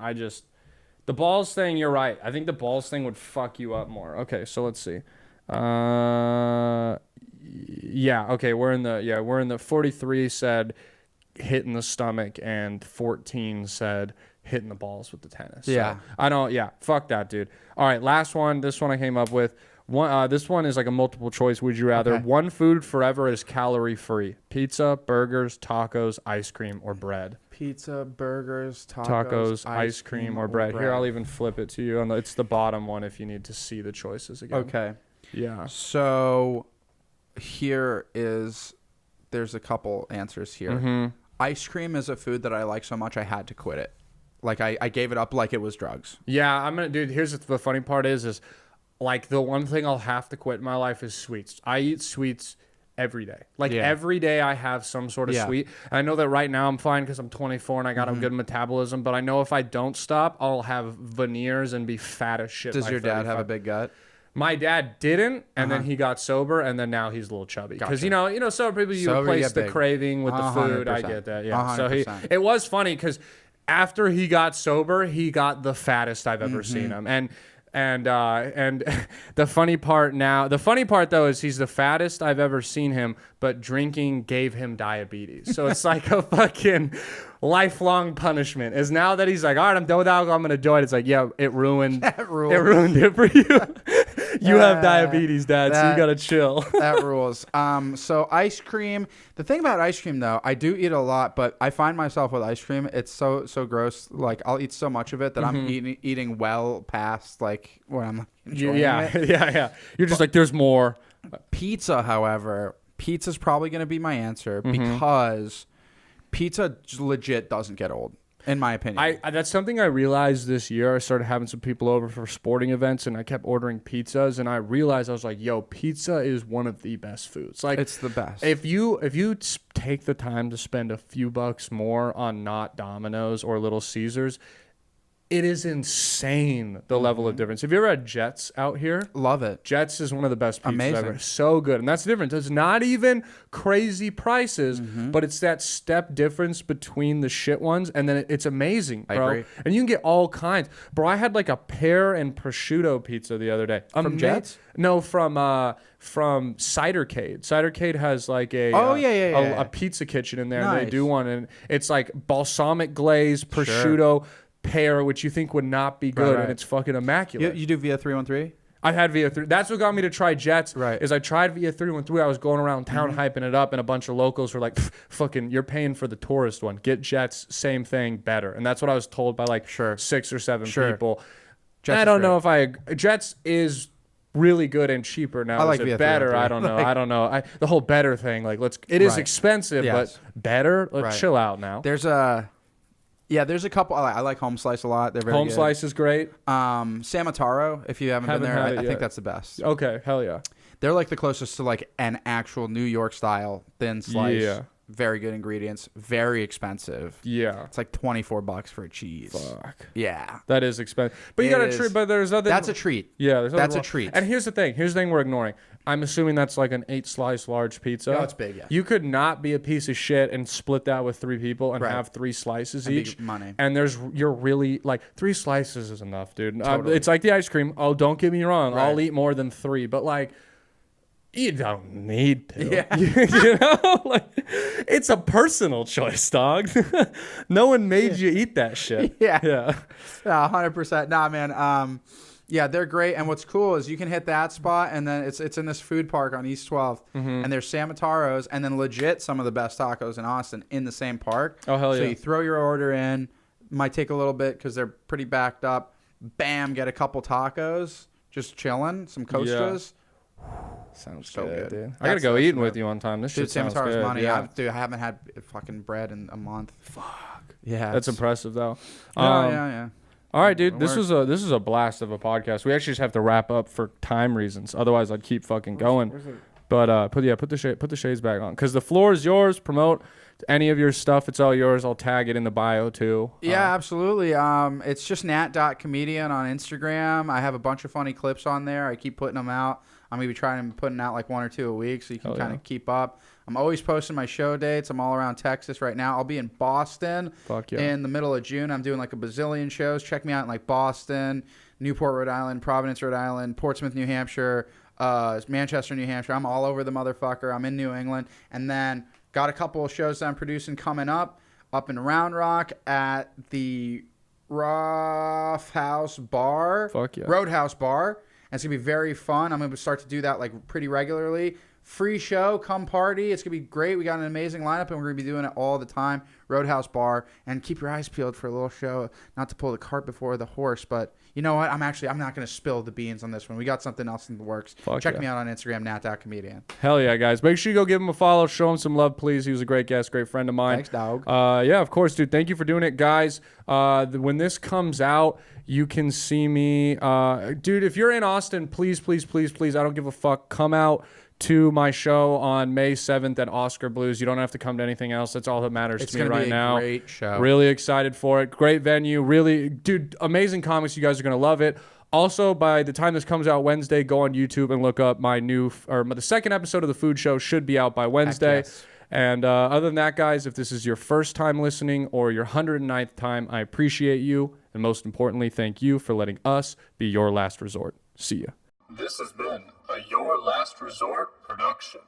The balls thing. You're right. I think the balls thing would fuck you up more. Okay, so let's see. Yeah. Okay, we're in the 43 said hit in the stomach and 14 said hitting the balls with the tennis. So Yeah. I don't. Yeah. Fuck that, dude. All right. Last one. This one I came up with. This one is like a multiple choice. Would you rather Okay. one food forever is calorie free? Pizza, burgers, tacos, ice cream, or bread? Pizza, burgers, Tacos, ice cream, or bread. Here, I'll even flip it to you. It's the bottom one if you need to see the choices again. Okay. Yeah. So there's a couple answers here. Mm-hmm. Ice cream is a food that I like so much I had to quit it. Like I gave it up like it was drugs. Yeah, dude, here's the funny part is like the one thing I'll have to quit in my life is sweets. I eat sweets every day. Like every day I have some sort of sweet. And I know that right now I'm fine because I'm 24 and I got a good metabolism, but I know if I don't stop, I'll have veneers and be fat as shit. Does your dad have a big gut? My dad didn't, and then he got sober, and then now he's a little chubby. Because you know, sober people, you replace the craving with the food. 100%. I get that. Yeah. 100%. So it was funny because after he got sober, he got the fattest I've ever seen him, and the funny part though is he's the fattest I've ever seen him, but drinking gave him diabetes. So it's like a fucking lifelong punishment. Is now that he's like, all right, I'm done with alcohol, I'm gonna do it. It's like, yeah, it ruined it for you. You have diabetes, Dad, so you gotta chill. That rules. So ice cream. The thing about ice cream, though, I do eat a lot, but I find myself with ice cream, it's so gross. Like I'll eat so much of it that I'm eating well past like when I'm enjoying it. Yeah. You're just like, there's more. Pizza, however, pizza's probably gonna be my answer because pizza legit doesn't get old. In my opinion, that's something I realized this year. I started having some people over for sporting events, and I kept ordering pizzas. And I realized I was like, "Yo, pizza is one of the best foods. Like, it's the best. If you take the time to spend a few bucks more on not Domino's or Little Caesars, it is insane the level of difference. Have you ever had Jets out here? Love it. Jets is one of the best pizzas ever. So good. And that's the difference. It's not even crazy prices, but it's that step difference between the shit ones. And then it's amazing, bro. I agree. And you can get all kinds. Bro, I had like a pear and prosciutto pizza the other day. From Jets? No, from Cidercade. Cidercade has like a pizza kitchen in there. Nice. And they do one. And it's like balsamic glaze, prosciutto, pear, which you think would not be good, and it's fucking immaculate. You do Via 313? I had Via 3. That's what got me to try Jets. Right. Is I tried Via 313. I was going around town hyping it up, and a bunch of locals were like, "Fucking, you're paying for the tourist one. Get Jets, same thing, better." And that's what I was told by like 6 or 7 people. Jets I don't know if Jets is really good and cheaper now. I like is it Via better? 313. I don't know. I don't know. The whole better thing, like it is expensive, but better. Let's chill out now. There's a couple. I like Home Slice a lot. They're very Home good. Slice is great. Samataro, if you haven't been there, I think that's the best. Okay, hell yeah. They're like the closest to like an actual New York style thin slice. Yeah. Very good ingredients. Very expensive. Yeah. It's like $24 for a cheese. Fuck. Yeah. That is expensive. But you got to treat. But there's other. That's a treat. Yeah. That's a treat. And here's the thing we're ignoring. I'm assuming that's like an 8-slice large pizza. No, it's big. Yeah. You could not be a piece of shit and split that with 3 people and have 3 slices each. Money. And you're really like 3 slices is enough, dude. Totally. It's like the ice cream. Oh, don't get me wrong. Right. I'll eat more than 3, but like. You don't need to. Yeah. You know? Like, it's a personal choice, dog. No one made you eat that shit. Yeah. Yeah. 100%. Nah, man. Yeah, they're great. And what's cool is you can hit that spot, and then it's in this food park on East 12th, and there's Samataros, and then legit some of the best tacos in Austin in the same park. Oh, hell yeah. So you throw your order in. Might take a little bit because they're pretty backed up. Bam, get a couple tacos. Just chilling. Some Costras. Yeah. Sounds so good, dude. I gotta go eating with you one time. This shit sounds good. Money. Yeah. I haven't had fucking bread in a month. Fuck. Yeah, that's impressive though. Yeah. All right, dude. This is a blast of a podcast. We actually just have to wrap up for time reasons. Otherwise, I'd keep fucking going. But put the shades back on because the floor is yours. Promote any of your stuff. It's all yours. I'll tag it in the bio too. Yeah, absolutely. It's just nat.comedian on Instagram. I have a bunch of funny clips on there. I keep putting them out. I'm going to be trying to putting out like 1 or 2 a week so you can kind of keep up. I'm always posting my show dates. I'm all around Texas right now. I'll be in Boston in the middle of June. I'm doing like a bazillion shows. Check me out in like Boston, Newport, Rhode Island, Providence, Rhode Island, Portsmouth, New Hampshire, Manchester, New Hampshire. I'm all over the motherfucker. I'm in New England. And then got a couple of shows that I'm producing coming up in Round Rock at the Roadhouse Bar. Fuck yeah. Roadhouse Bar. And it's going to be very fun. I'm going to start to do that like pretty regularly. free show. Come party. It's going to be great. We got an amazing lineup, and we're going to be doing it all the time. Roadhouse Bar. And keep your eyes peeled for a little show. Not to pull the cart before the horse, but you know what? I'm not going to spill the beans on this one. We got something else in the works. Check me out on Instagram, Nat.comedian. Hell yeah, guys. Make sure you go give him a follow. Show him some love, please. He was a great guest, great friend of mine. Thanks, dog. Yeah, of course, dude. Thank you for doing it, guys. When this comes out, you can see me. Dude, if you're in Austin, please, please, please, please, I don't give a fuck. Come out to my show on May 7th at Oscar Blues. You don't have to come to anything else. That's all that matters to me right now. It's going to be a great show. Really excited for it. Great venue. Really, dude, amazing comics. You guys are going to love it. Also, by the time this comes out Wednesday, go on YouTube and look up the second episode of the food show should be out by Wednesday. Yes. And other than that, guys, if this is your first time listening or your 109th time, I appreciate you. And most importantly, thank you for letting us be your last resort. See ya. This has been a Your Last Resort production.